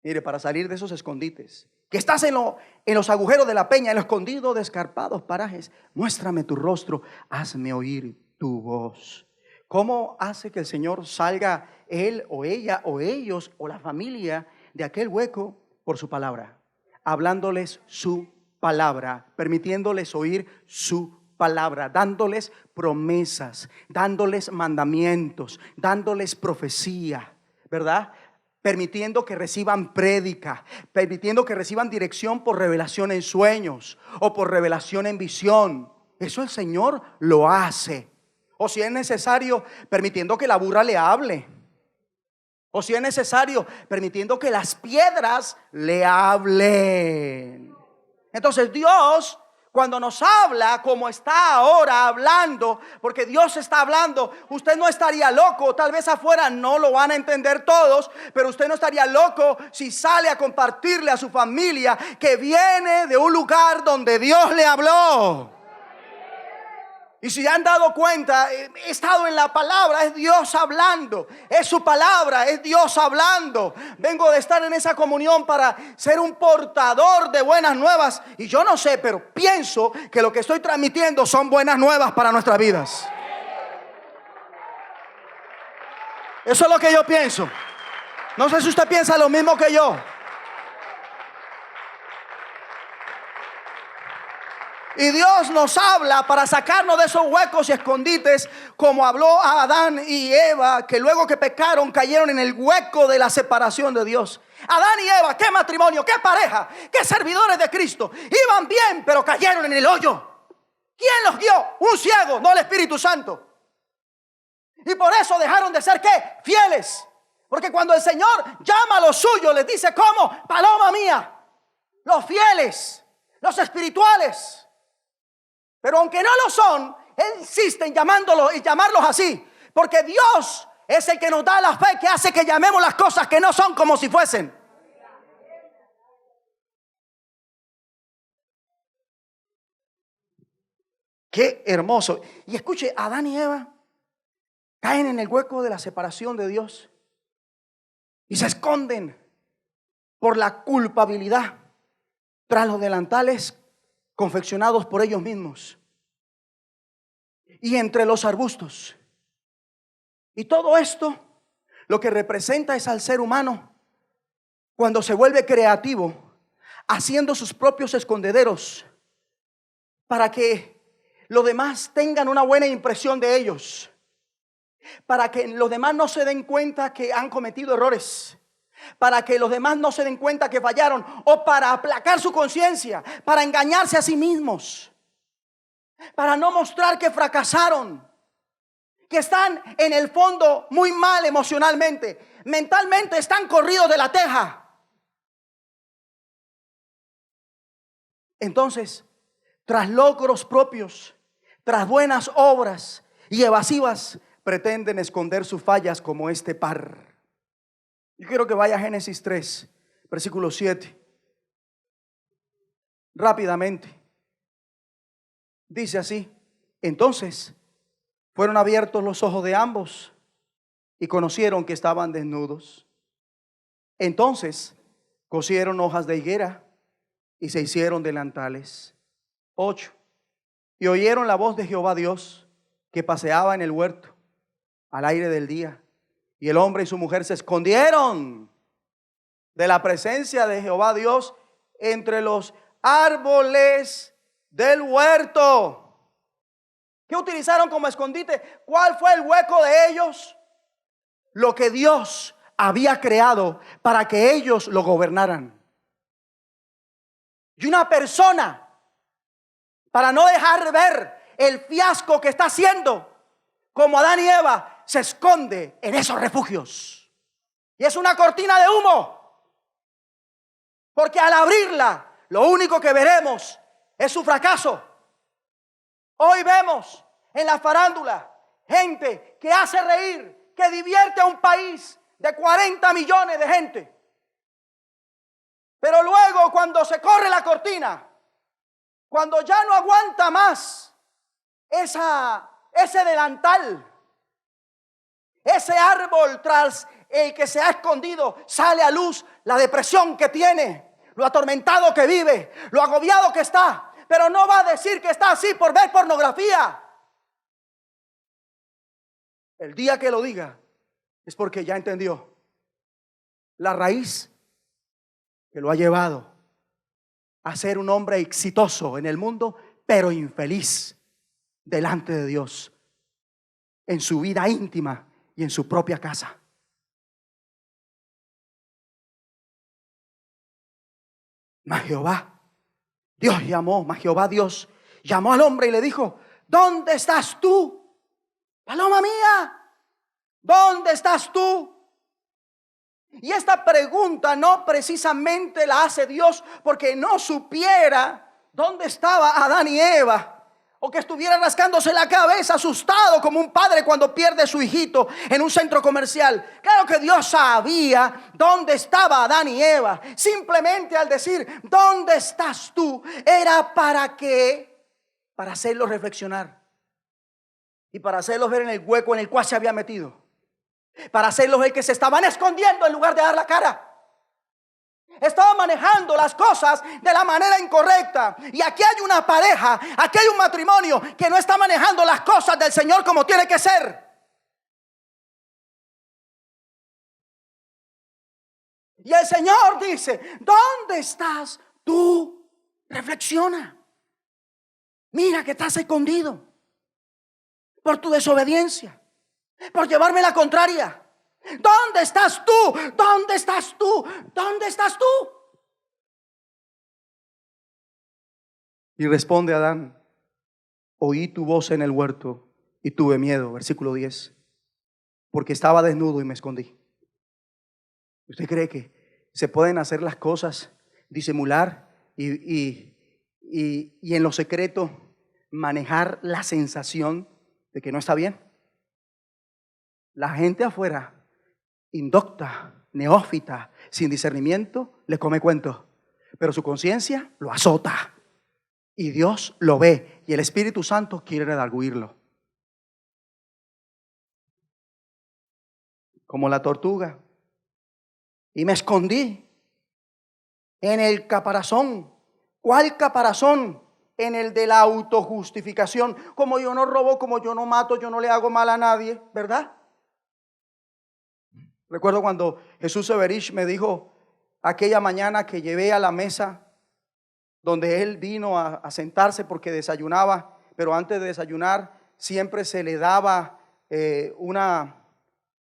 Speaker 2: Mire, para salir de esos escondites, que estás en los agujeros de la peña, en lo escondido de escarpados parajes, muéstrame tu rostro, hazme oír tu voz. ¿Cómo hace que el Señor salga él o ella o ellos o la familia de aquel hueco? Por su palabra. Hablándoles su palabra, permitiéndoles oír su palabra, dándoles promesas, dándoles mandamientos, dándoles profecía, ¿verdad? Permitiendo que reciban prédica, permitiendo que reciban dirección por revelación en sueños o por revelación en visión. Eso el Señor lo hace. O si es necesario, permitiendo que la burra le hable. O si es necesario, permitiendo que las piedras le hablen. Entonces Dios, cuando nos habla como está ahora hablando, porque Dios está hablando, usted no estaría loco, tal vez afuera no lo van a entender todos, pero usted no estaría loco si sale a compartirle a su familia que viene de un lugar donde Dios le habló. Y si han dado cuenta, he estado en la palabra, es Dios hablando, es su palabra, es Dios hablando. Vengo de estar en esa comunión para ser un portador de buenas nuevas. Y yo no sé, pero pienso que lo que estoy transmitiendo son buenas nuevas para nuestras vidas. Eso es lo que yo pienso. No sé si usted piensa lo mismo que yo. Y Dios nos habla para sacarnos de esos huecos y escondites, como habló a Adán y Eva, que luego que pecaron cayeron en el hueco de la separación de Dios. Adán y Eva, qué matrimonio, qué pareja, qué servidores de Cristo. Iban bien, pero cayeron en el hoyo. ¿Quién los guió? Un ciego, no el Espíritu Santo. Y por eso dejaron de ser, ¿qué? Fieles. Porque cuando el Señor llama a los suyos, les dice, ¿cómo? Paloma mía. Los fieles, los espirituales. Pero aunque no lo son, Él insiste en llamarlos así. Porque Dios es el que nos da la fe que hace que llamemos las cosas que no son como si fuesen. Qué hermoso. Y escuche, Adán y Eva caen en el hueco de la separación de Dios y se esconden por la culpabilidad tras los delantales confeccionados por ellos mismos y entre los arbustos. Y todo esto lo que representa es al ser humano cuando se vuelve creativo, haciendo sus propios escondederos para que los demás tengan una buena impresión de ellos, para que los demás no se den cuenta que han cometido errores, para que los demás no se den cuenta que fallaron, o para aplacar su conciencia, para engañarse a sí mismos, para no mostrar que fracasaron, que están en el fondo muy mal emocionalmente, mentalmente están corridos de la teja. Entonces, tras logros propios, tras buenas obras y evasivas, pretenden esconder sus fallas como este par. Yo quiero que vaya a Génesis 3, versículo 7. Rápidamente. Dice así: entonces fueron abiertos los ojos de ambos y conocieron que estaban desnudos. Entonces cosieron hojas de higuera y se hicieron delantales. 8. Y oyeron la voz de Jehová Dios que paseaba en el huerto al aire del día. Y el hombre y su mujer se escondieron de la presencia de Jehová Dios entre los árboles del huerto. ¿Qué utilizaron como escondite? ¿Cuál fue el hueco de ellos? Lo que Dios había creado para que ellos lo gobernaran. Y una persona, para no dejar ver el fiasco que está haciendo, como Adán y Eva, se esconde en esos refugios. Y es una cortina de humo. Porque al abrirla, lo único que veremos es su fracaso. Hoy vemos en la farándula gente que hace reír, que divierte a un país de 40 millones de gente. Pero luego, cuando se corre la cortina, cuando ya no aguanta más ese delantal, ese árbol tras el que se ha escondido, sale a luz la depresión que tiene, lo atormentado que vive, lo agobiado que está. Pero no va a decir que está así por ver pornografía. El día que lo diga es porque ya entendió la raíz que lo ha llevado a ser un hombre exitoso en el mundo, pero infeliz delante de Dios, en su vida íntima y en su propia casa. Mas Jehová Dios llamó al hombre y le dijo: ¿dónde estás tú? Paloma mía, ¿dónde estás tú? Y esta pregunta no precisamente la hace Dios porque no supiera ¿dónde estaba Adán y Eva? O que estuviera rascándose la cabeza asustado como un padre cuando pierde a su hijito en un centro comercial. Claro que Dios sabía dónde estaba Adán y Eva. Simplemente al decir, ¿dónde estás tú? Era para qué, para hacerlos reflexionar y para hacerlos ver en el hueco en el cual se había metido, para hacerlos ver que se estaban escondiendo en lugar de dar la cara. Estaban manejando las cosas de la manera incorrecta. Y aquí hay una pareja, aquí hay un matrimonio que no está manejando las cosas del Señor como tiene que ser. Y el Señor dice, ¿dónde estás tú? Reflexiona. Mira que estás escondido por tu desobediencia, por llevarme la contraria. ¿Dónde estás tú? ¿Dónde estás tú? ¿Dónde estás tú?
Speaker 1: Y responde Adán: oí tu voz en el huerto y tuve miedo. Versículo 10. Porque estaba desnudo y me escondí. ¿Usted cree que se pueden hacer las cosas, disimular y en lo secreto manejar la sensación de que no está bien? La gente afuera, indocta, neófita, sin discernimiento, le come cuento, pero su conciencia lo azota y Dios lo ve y el Espíritu Santo quiere redarguirlo. Como la tortuga. Y me escondí en el caparazón. ¿Cuál caparazón? En el de la autojustificación. Como yo no robo, como yo no mato, yo no le hago mal a nadie, ¿verdad? Recuerdo cuando Jesús Severich me dijo aquella mañana que llevé a la mesa donde él vino a sentarse porque desayunaba, pero antes de desayunar siempre se le daba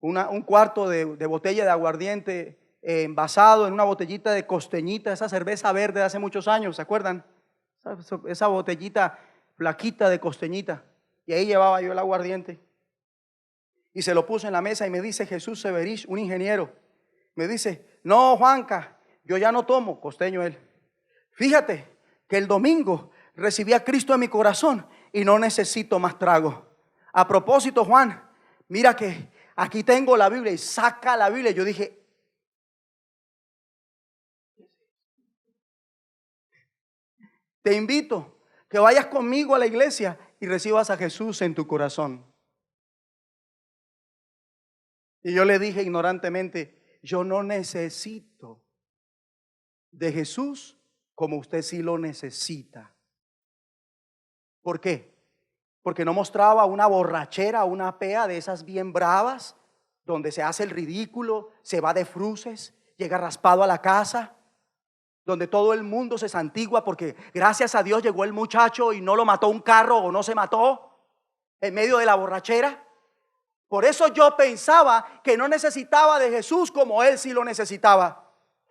Speaker 1: un cuarto de botella de aguardiente envasado en una botellita de Costeñita, esa cerveza verde de hace muchos años, ¿se acuerdan? Esa botellita flaquita de Costeñita. Y ahí llevaba yo el aguardiente. Y se lo puso en la mesa y me dice Jesús Severich, un ingeniero, me dice, no, Juanca, yo ya no tomo, costeño él. Fíjate que el domingo recibí a Cristo en mi corazón y no necesito más trago. A propósito, Juan, mira que aquí tengo la Biblia, y saca la Biblia. Yo dije, te invito que vayas conmigo a la iglesia y recibas a Jesús en tu corazón. Y yo le dije ignorantemente, yo no necesito de Jesús como usted sí lo necesita. ¿Por qué? Porque no mostraba una borrachera, una pea de esas bien bravas, donde se hace el ridículo, se va de fruces, llega raspado a la casa, donde todo el mundo se santigua porque gracias a Dios llegó el muchacho y no lo mató un carro o no se mató en medio de la borrachera. Por eso yo pensaba que no necesitaba de Jesús como él sí lo necesitaba.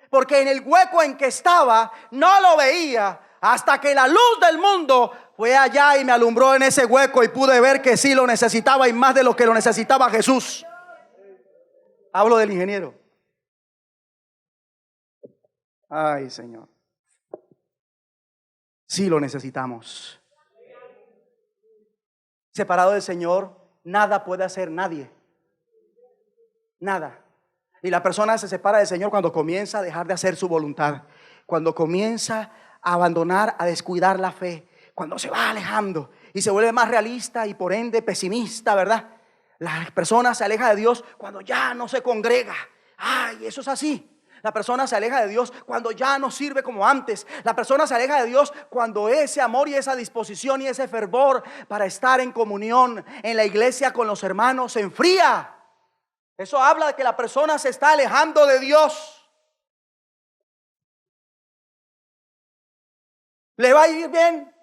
Speaker 1: Porque en el hueco en que estaba no lo veía hasta que la luz del mundo fue allá y me alumbró en ese hueco y pude ver que sí lo necesitaba y más de lo que lo necesitaba Jesús. Hablo del ingeniero. Ay, Señor. Sí lo necesitamos. Separado del Señor, nada puede hacer nadie. Nada. Y la persona se separa del Señor cuando comienza a dejar de hacer su voluntad. Cuando comienza a abandonar, a descuidar la fe. Cuando se va alejando y se vuelve más realista y por ende pesimista, ¿verdad? La persona se aleja de Dios cuando ya no se congrega. Ay, eso es así. La persona se aleja de Dios cuando ya no sirve como antes. La persona se aleja de Dios cuando ese amor y esa disposición y ese fervor para estar en comunión en la iglesia con los hermanos se enfría. Eso habla de que la persona se está alejando de Dios. ¿Le va a ir bien?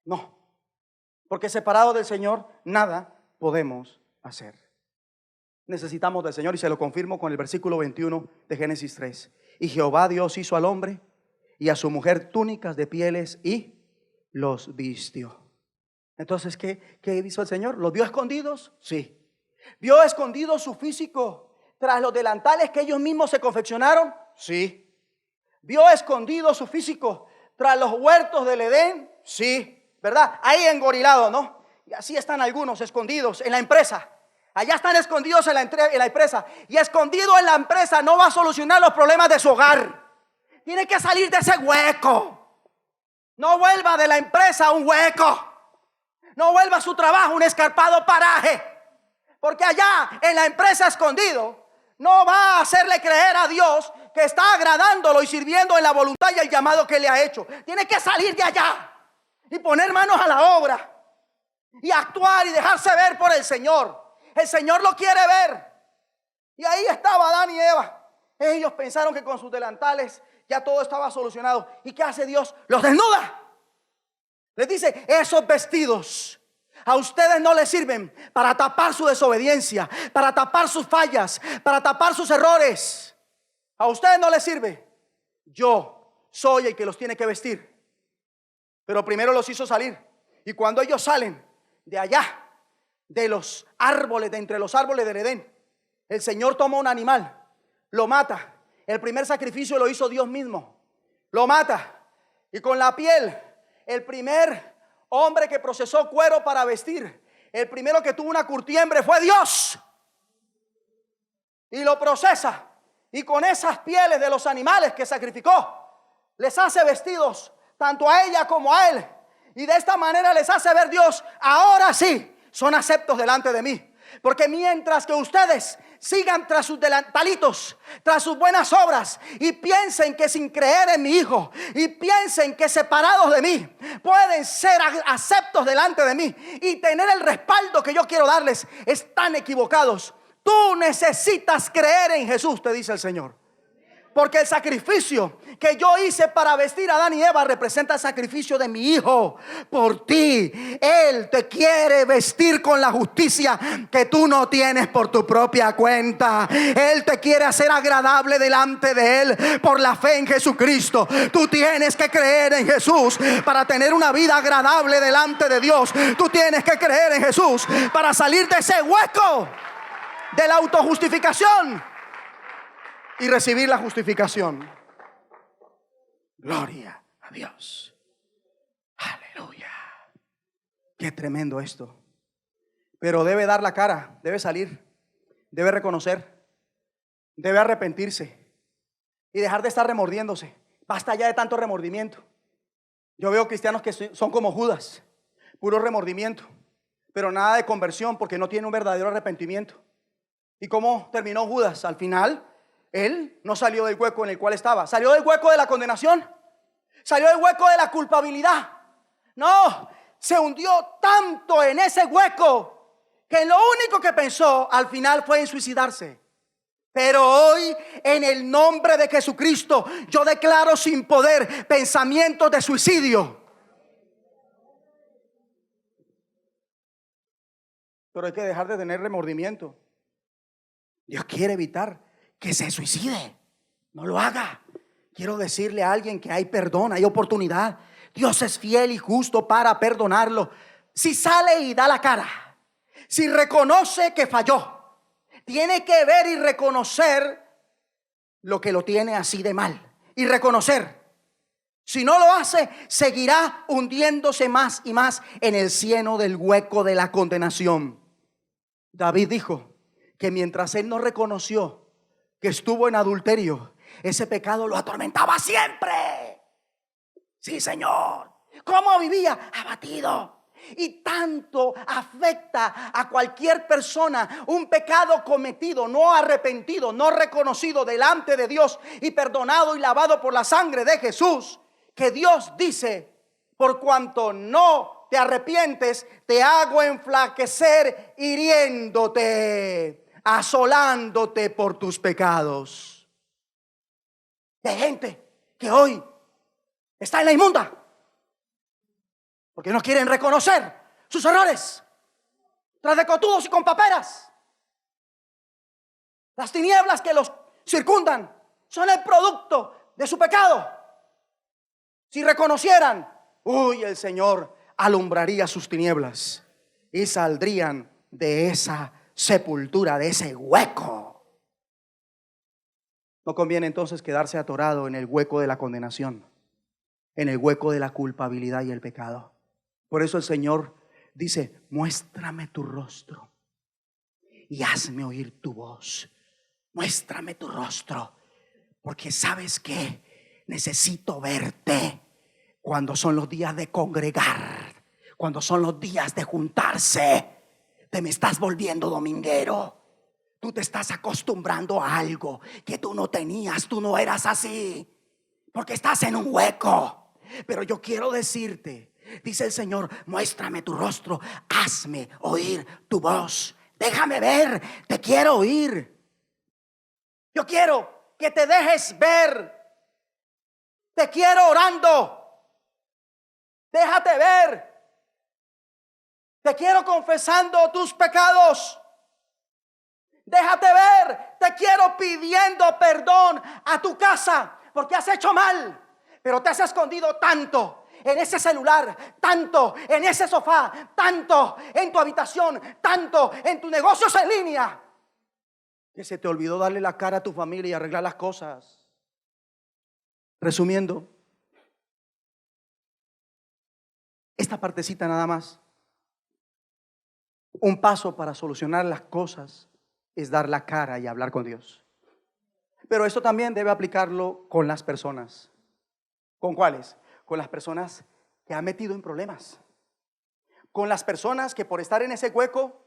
Speaker 1: No. Porque separado del Señor nada podemos hacer. Necesitamos del Señor y se lo confirmo con el versículo 21 de Génesis 3. Y Jehová Dios hizo al hombre y a su mujer túnicas de pieles y los vistió. Entonces, ¿qué hizo el Señor? ¿Los vio escondidos? Sí. ¿Vio escondido su físico tras los delantales que ellos mismos se confeccionaron? Sí. ¿Vio escondido su físico
Speaker 2: tras los huertos del Edén, sí, ¿verdad? Ahí engorilado, ¿no? Y así están algunos escondidos en la empresa. Allá están escondidos en la empresa. Y escondido en la empresa no va a solucionar los problemas de su hogar. Tiene que salir de ese hueco. No vuelva de la empresa a un hueco. No vuelva a su trabajo un escarpado paraje. Porque allá en la empresa escondido no va a hacerle creer a Dios que está agradándolo y sirviendo en la voluntad y el llamado que le ha hecho. Tiene que salir de allá y poner manos a la obra y actuar y dejarse ver por el Señor. El Señor lo quiere ver. Y ahí estaba Adán y Eva. Ellos pensaron que con sus delantales ya todo estaba solucionado. ¿Y qué hace Dios? Los desnuda. Les dice: esos vestidos a ustedes no les sirven para tapar su desobediencia, para tapar sus fallas, para tapar sus errores. A ustedes no les sirve. Yo soy el que los tiene que vestir. Pero primero los hizo salir. Y cuando ellos salen de allá, de los árboles, de entre los árboles del Edén, el Señor toma un animal, lo mata. El primer sacrificio lo hizo Dios mismo. Lo mata. Y con la piel, el primer hombre que procesó cuero para vestir, el primero que tuvo una curtiembre fue Dios. Y lo procesa. Y con esas pieles de los animales que sacrificó, les hace vestidos tanto a ella como a él. Y de esta manera les hace ver Dios: ahora sí son aceptos delante de mí. Porque mientras que ustedes sigan tras sus delantalitos, tras sus buenas obras, y piensen que sin creer en mi Hijo, y piensen que separados de mí pueden ser aceptos delante de mí y tener el respaldo que yo quiero darles, están equivocados. Tú necesitas creer en Jesús, te dice el Señor. Porque el sacrificio que yo hice para vestir a Adán y Eva representa el sacrificio de mi Hijo por ti. Él te quiere vestir con la justicia que tú no tienes por tu propia cuenta. Él te quiere hacer agradable delante de Él por la fe en Jesucristo. Tú tienes que creer en Jesús para tener una vida agradable delante de Dios. Tú tienes que creer en Jesús para salir de ese hueco de la autojustificación y recibir la justificación. Gloria a Dios. Aleluya. Qué tremendo esto. Pero debe dar la cara, debe salir, debe reconocer, debe arrepentirse y dejar de estar remordiéndose. Basta ya de tanto remordimiento. Yo veo cristianos que son como Judas, puro remordimiento, pero nada de conversión, porque no tiene un verdadero arrepentimiento. ¿Y cómo terminó Judas? Al final, él no salió del hueco en el cual estaba. Salió del hueco de la condenación. Salió del hueco de la culpabilidad. No, se hundió tanto en ese hueco que lo único que pensó al final fue en suicidarse. Pero hoy, en el nombre de Jesucristo, yo declaro sin poder pensamientos de suicidio. Pero hay que dejar de tener remordimiento. Dios quiere evitar que se suicide. No lo haga. Quiero decirle a alguien que hay perdón, hay oportunidad. Dios es fiel y justo para perdonarlo. Si sale y da la cara, si reconoce que falló, tiene que ver y reconocer lo que lo tiene así de mal. Y reconocer. Si no lo hace, seguirá hundiéndose más y más en el cieno del hueco de la condenación. David dijo que mientras él no reconoció que estuvo en adulterio, ese pecado lo atormentaba siempre. Sí, Señor. ¿Cómo vivía? Abatido. Y tanto afecta a cualquier persona un pecado cometido, no arrepentido, no reconocido delante de Dios y perdonado y lavado por la sangre de Jesús, que Dios dice: por cuanto no te arrepientes, te hago enflaquecer, hiriéndote, asolándote por tus pecados. Hay gente que hoy está en la inmunda porque no quieren reconocer sus errores, tras de cotudos y con paperas. Las tinieblas que los circundan son el producto de su pecado. Si reconocieran, el Señor alumbraría sus tinieblas y saldrían de esa sepultura, de ese hueco. No conviene entonces quedarse atorado en el hueco de la condenación. en el hueco de la culpabilidad y el pecado. Por eso el Señor dice: muéstrame tu rostro y hazme oír tu voz. Muéstrame tu rostro, porque sabes que necesito verte cuando son los días de congregar, cuando son los días de juntarse. Te me estás volviendo dominguero. Tú te estás acostumbrando a algo que tú no tenías, tú no eras así, porque estás en un hueco. Pero yo quiero decirte, dice el Señor: muéstrame tu rostro, hazme oír tu voz. Déjame ver, te quiero oír. Yo quiero que te dejes ver. Te quiero orando. Déjate ver. Te quiero confesando tus pecados. Déjate ver. Te quiero pidiendo perdón a tu casa porque has hecho mal, pero te has escondido tanto en ese celular, tanto en ese sofá, tanto en tu habitación, tanto en tus negocios en línea, que se te olvidó darle la cara a tu familia y arreglar las cosas. Resumiendo, esta partecita nada más. Un paso para solucionar las cosas es dar la cara y hablar con Dios. Pero esto también debe aplicarlo con las personas. ¿Con cuáles? Con las personas que han metido en problemas. Con las personas que por estar en ese hueco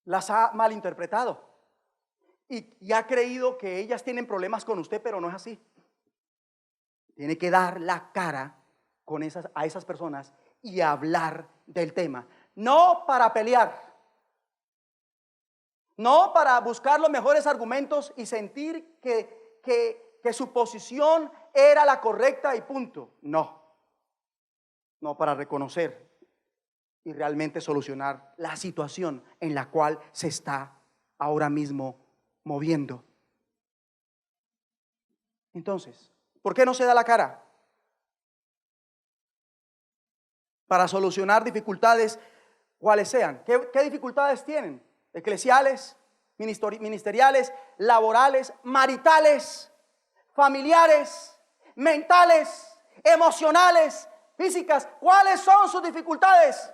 Speaker 2: las ha malinterpretado y ha creído que ellas tienen problemas con usted, pero no es así. Tiene que dar la cara a esas personas y hablar del tema. No para pelear, no para buscar los mejores argumentos y sentir que su posición era la correcta y punto. No para reconocer y realmente solucionar la situación en la cual se está ahora mismo moviendo. Entonces, ¿por qué no se da la cara? Para solucionar dificultades, cuales sean. ¿Qué dificultades tienen? Eclesiales, ministeriales, laborales, maritales, familiares, mentales, emocionales, físicas. ¿Cuáles son sus dificultades?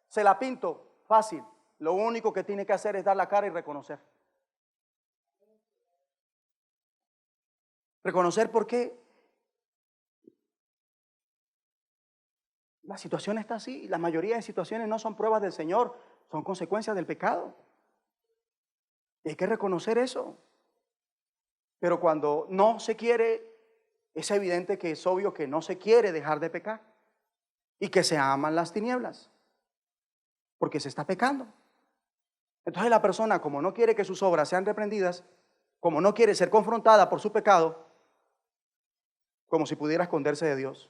Speaker 2: Se la pinto fácil. Lo único que tiene que hacer es dar la cara y reconocer. Reconocer por qué la situación está así. La mayoría de situaciones no son pruebas del Señor, son consecuencias del pecado. Y hay que reconocer eso. Pero cuando no se quiere, es evidente que es obvio que no se quiere dejar de pecar y que se aman las tinieblas, porque se está pecando. Entonces la persona, como no quiere que sus obras sean reprendidas, como no quiere ser confrontada por su pecado, como si pudiera esconderse de Dios,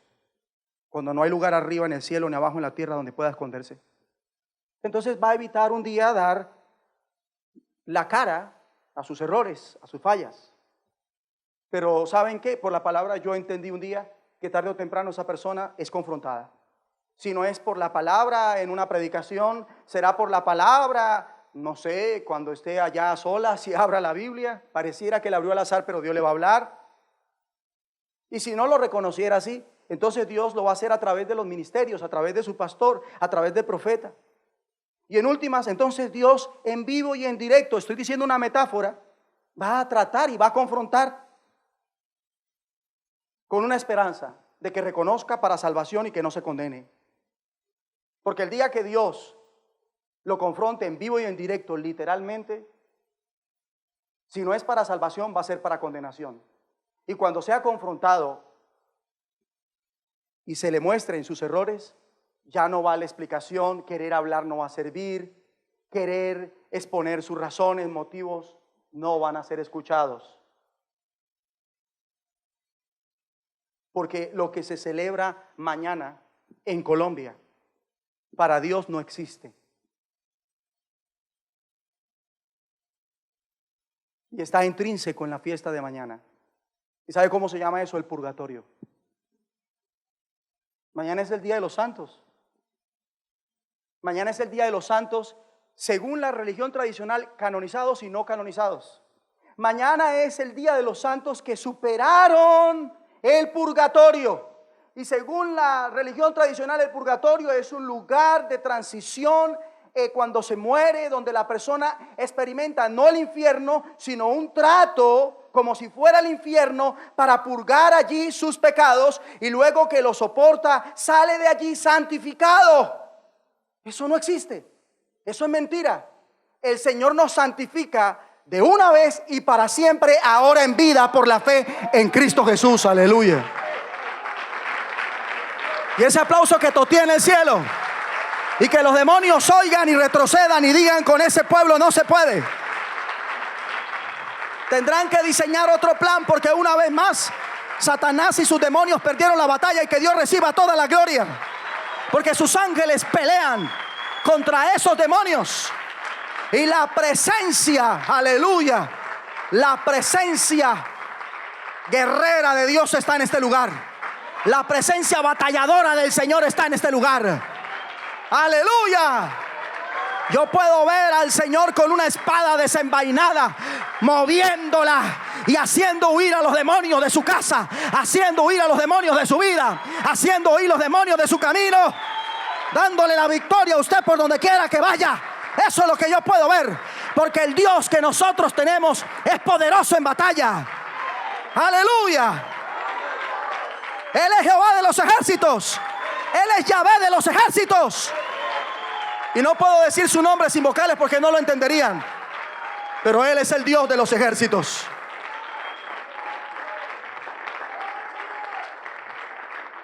Speaker 2: cuando no hay lugar arriba en el cielo ni abajo en la tierra donde pueda esconderse. Entonces va a evitar un día dar la cara a sus errores, a sus fallas. Pero ¿saben qué? Por la palabra yo entendí un día que tarde o temprano esa persona es confrontada. Si no es por la palabra en una predicación, será por la palabra, no sé, cuando esté allá sola, si abra la Biblia, pareciera que la abrió al azar, pero Dios le va a hablar. Y si no lo reconociera así, entonces Dios lo va a hacer a través de los ministerios, a través de su pastor, a través del profeta. Y en últimas, entonces Dios en vivo y en directo, estoy diciendo una metáfora, va a tratar y va a confrontar con una esperanza de que reconozca para salvación y que no se condene. Porque el día que Dios lo confronte en vivo y en directo, literalmente, si no es para salvación, va a ser para condenación. Y cuando sea confrontado y se le muestren sus errores, ya no vale explicación, querer hablar no va a servir, querer exponer sus razones, motivos, no van a ser escuchados. Porque lo que se celebra mañana en Colombia, para Dios no existe. Y está intrínseco en la fiesta de mañana. ¿Y sabe cómo se llama eso? El purgatorio. Mañana es el Día de los Santos. Mañana es el Día de los Santos según la religión tradicional, canonizados y no canonizados. Mañana es el Día de los Santos que superaron El purgatorio. Y según la religión tradicional, el purgatorio es un lugar de transición cuando se muere, donde la persona experimenta no el infierno, sino un trato como si fuera el infierno para purgar allí sus pecados, y luego que lo soporta, sale de allí santificado. Eso no existe. Eso es mentira. El Señor nos santifica de una vez y para siempre, ahora en vida, por la fe en Cristo Jesús. Aleluya. Y ese aplauso que totea en el cielo, y que los demonios oigan y retrocedan y digan: con ese pueblo no se puede. Tendrán que diseñar otro plan, porque una vez más Satanás y sus demonios perdieron la batalla, y que Dios reciba toda la gloria, porque sus ángeles pelean contra esos demonios. Y la presencia, aleluya, la presencia guerrera de Dios está en este lugar. La presencia batalladora del Señor está en este lugar. Aleluya. Yo puedo ver al Señor con una espada desenvainada, moviéndola y haciendo huir a los demonios de su casa, haciendo huir a los demonios de su vida, haciendo huir los demonios de su camino, dándole la victoria a usted por donde quiera que vaya. Eso es lo que yo puedo ver, porque el Dios que nosotros tenemos es poderoso en batalla. Aleluya. Él es Jehová de los ejércitos. Él es Yahvé de los ejércitos. Y no puedo decir su nombre sin vocales porque no lo entenderían, pero Él es el Dios de los ejércitos.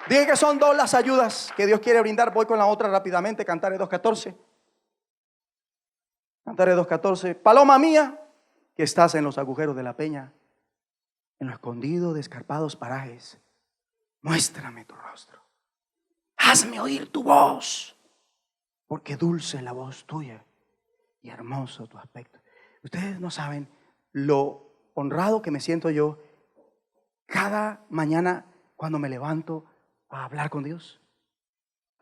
Speaker 2: Dije que son dos las ayudas que Dios quiere brindar. Voy con la otra rápidamente. Cantares 2:14. Cantares 2:14. Paloma mía, que estás en los agujeros de la peña, en lo escondido de escarpados parajes, muéstrame tu rostro. Hazme oír tu voz, porque dulce es la voz tuya y hermoso tu aspecto. Ustedes no saben lo honrado que me siento yo cada mañana cuando me levanto a hablar con Dios.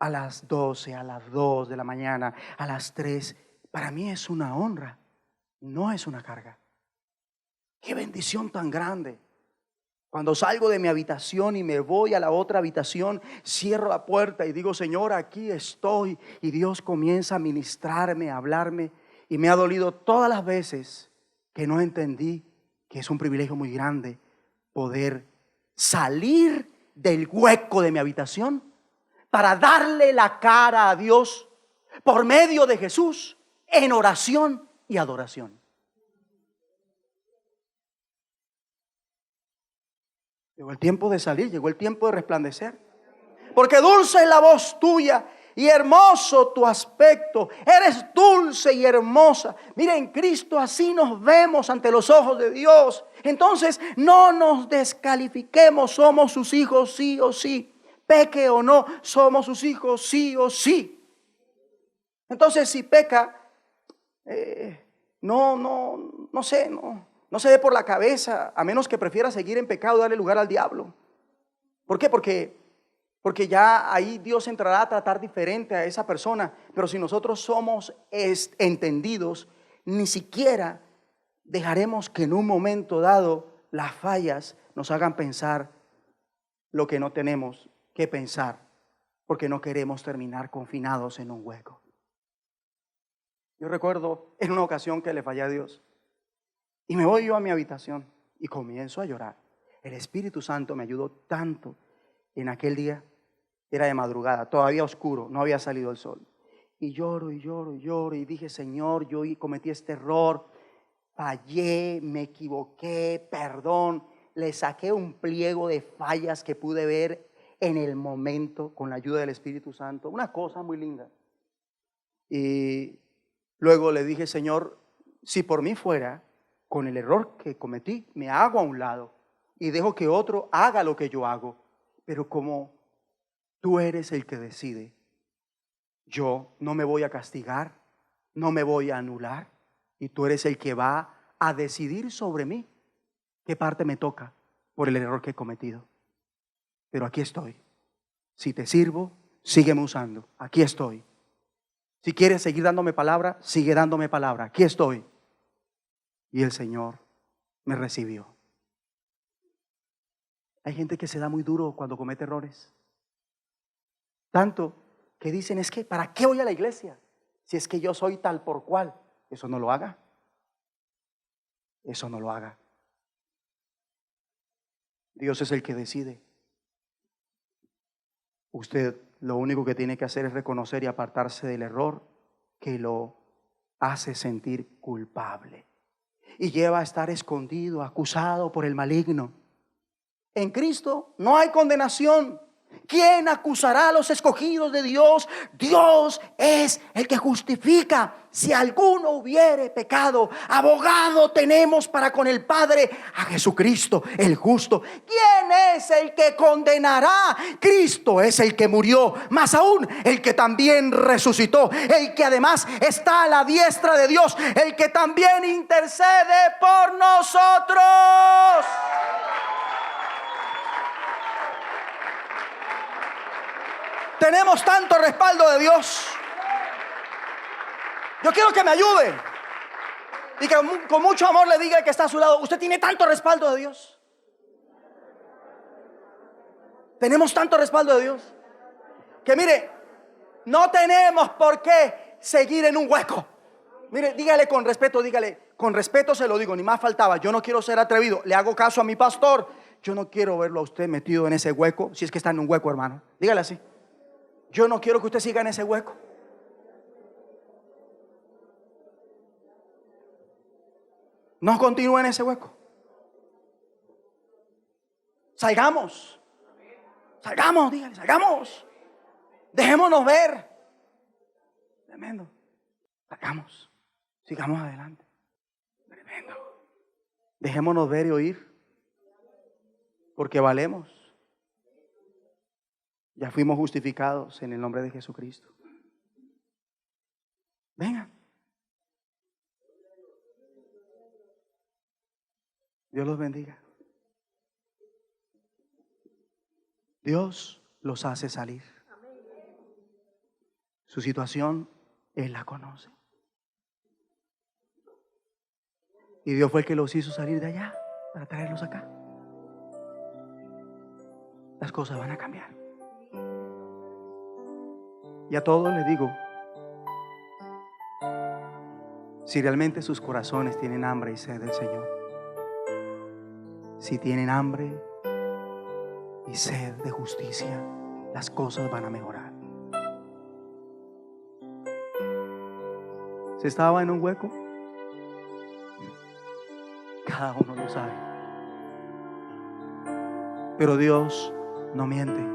Speaker 2: A las 12, a las 2 de la mañana, a las 3. Para mí es una honra, no es una carga. Qué bendición tan grande. Cuando salgo de mi habitación y me voy a la otra habitación, cierro la puerta y digo: Señor, aquí estoy. Y Dios comienza a ministrarme, a hablarme. Y me ha dolido todas las veces que no entendí que es un privilegio muy grande poder salir del hueco de mi habitación para darle la cara a Dios por medio de Jesús en oración y adoración. Llegó el tiempo de salir, llegó el tiempo de resplandecer. Porque dulce es la voz tuya y hermoso tu aspecto. Eres dulce y hermosa. Mira, en Cristo así nos vemos ante los ojos de Dios. Entonces no nos descalifiquemos, somos sus hijos sí o sí. Peque o no, somos sus hijos sí o sí. Entonces si peca, no se dé por la cabeza, a menos que prefiera seguir en pecado, darle lugar al diablo. ¿Por qué? Porque ya ahí Dios entrará a tratar diferente a esa persona. Pero si nosotros somos entendidos, ni siquiera dejaremos que en un momento dado las fallas nos hagan pensar lo que no tenemos que pensar, porque no queremos terminar confinados en un hueco. Yo recuerdo en una ocasión que le fallé a Dios. Y me voy yo a mi habitación y comienzo a llorar. El Espíritu Santo me ayudó tanto en aquel día. Era de madrugada, todavía oscuro, no había salido el sol. Y lloro y lloro y lloro y dije: Señor, yo cometí este error, fallé, me equivoqué, perdón. Le saqué un pliego de fallas que pude ver en el momento con la ayuda del Espíritu Santo. Una cosa muy linda. Y luego le dije: Señor, si por mí fuera, con el error que cometí, me hago a un lado y dejo que otro haga lo que yo hago. Pero como tú eres el que decide, yo no me voy a castigar, no me voy a anular, y tú eres el que va a decidir sobre mí qué parte me toca por el error que he cometido. Pero aquí estoy. Si te sirvo, sígueme usando. Aquí estoy. Si quieres seguir dándome palabra, sigue dándome palabra. Aquí estoy. Y el Señor me recibió. Hay gente que se da muy duro cuando comete errores. Tanto que dicen, es que ¿para qué voy a la iglesia? Si es que yo soy tal por cual. Eso no lo haga. Eso no lo haga. Dios es el que decide. Usted lo único que tiene que hacer es reconocer y apartarse del error que lo hace sentir culpable y lleva a estar escondido, acusado por el maligno. En Cristo no hay condenación. ¿Quién acusará a los escogidos de Dios? Dios es el que justifica. Si alguno hubiere pecado, abogado tenemos para con el Padre, a Jesucristo el justo. ¿Quién es el que condenará? Cristo es el que murió, más aún el que también resucitó, el que además está a la diestra de Dios, el que también intercede por nosotros. Tenemos tanto respaldo de Dios. Yo quiero que me ayude y que con mucho amor le diga al que está a su lado: usted tiene tanto respaldo de Dios. Tenemos tanto respaldo de Dios que mire, no tenemos por qué seguir en un hueco. Mire, dígale con respeto, dígale con respeto, se lo digo, ni más faltaba. Yo no quiero ser atrevido, le hago caso a mi pastor. Yo no quiero verlo a usted metido en ese hueco, si es que está en un hueco, hermano. Dígale así. Yo no quiero que usted siga en ese hueco. No continúe en ese hueco. Salgamos. Salgamos, dígale, salgamos. Dejémonos ver. Tremendo. Salgamos. Sigamos adelante. Tremendo. Dejémonos ver y oír. Porque valemos. Ya fuimos justificados en el nombre de Jesucristo. Vengan. Dios los bendiga. Dios los hace salir. Su situación, Él la conoce. Y Dios fue el que los hizo salir de allá para traerlos acá. Las cosas van a cambiar. Y a todos les digo, si realmente sus corazones tienen hambre y sed del Señor, si tienen hambre y sed de justicia, las cosas van a mejorar. ¿Se estaba en un hueco? Cada uno lo sabe. Pero Dios no miente.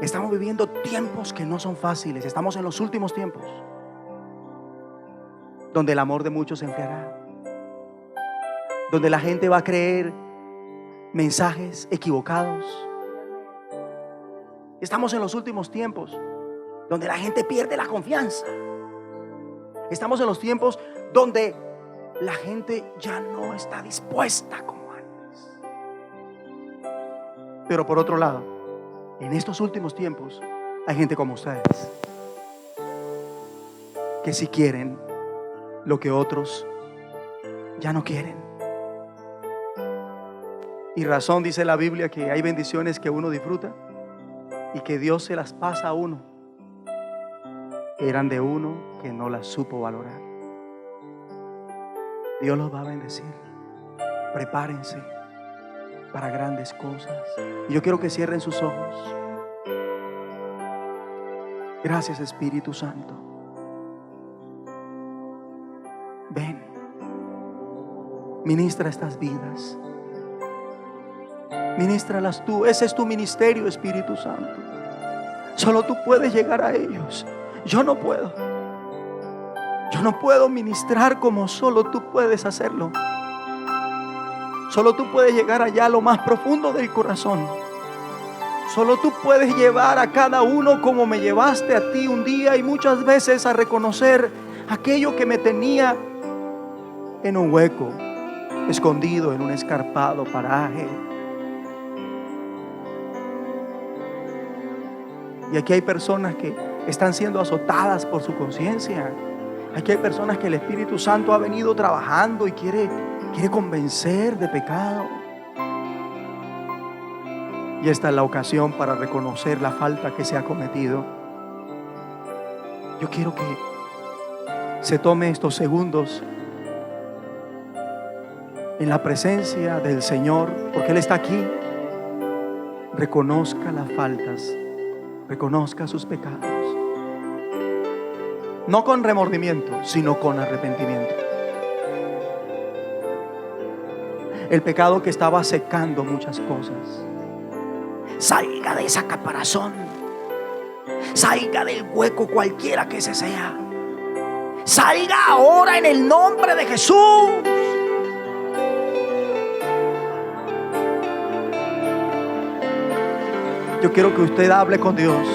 Speaker 2: Estamos viviendo tiempos que no son fáciles. Estamos en los últimos tiempos, donde el amor de muchos se enfriará, donde la gente va a creer mensajes equivocados. Estamos en los últimos tiempos, donde la gente pierde la confianza. Estamos en los tiempos donde la gente ya no está dispuesta como antes. Pero por otro lado, en estos últimos tiempos hay gente como ustedes que sí quieren lo que otros ya no quieren. Y razón dice la Biblia que hay bendiciones que uno disfruta y que Dios se las pasa a uno. Eran de uno que no las supo valorar. Dios los va a bendecir. Prepárense para grandes cosas. Y yo quiero que cierren sus ojos. Gracias, Espíritu Santo. Ven, ministra estas vidas. Ministralas tú. Ese es tu ministerio, Espíritu Santo. Solo tú puedes llegar a ellos. Yo no puedo. Yo no puedo ministrar como solo tú puedes hacerlo. Solo tú puedes llegar allá a lo más profundo del corazón. Solo tú puedes llevar a cada uno como me llevaste a ti un día y muchas veces a reconocer aquello que me tenía en un hueco, escondido en un escarpado paraje. Y aquí hay personas que están siendo azotadas por su conciencia. Aquí hay personas que el Espíritu Santo ha venido trabajando y quiere convencer de pecado. Y esta es la ocasión para reconocer la falta que se ha cometido. Yo quiero que se tome estos segundos en la presencia del Señor, porque Él está aquí. Reconozca las faltas, reconozca sus pecados, no con remordimiento, sino con arrepentimiento. El pecado que estaba secando muchas cosas, salga de esa caparazón, salga del hueco cualquiera que ese sea, salga ahora en el nombre de Jesús. Yo quiero que usted hable con Dios.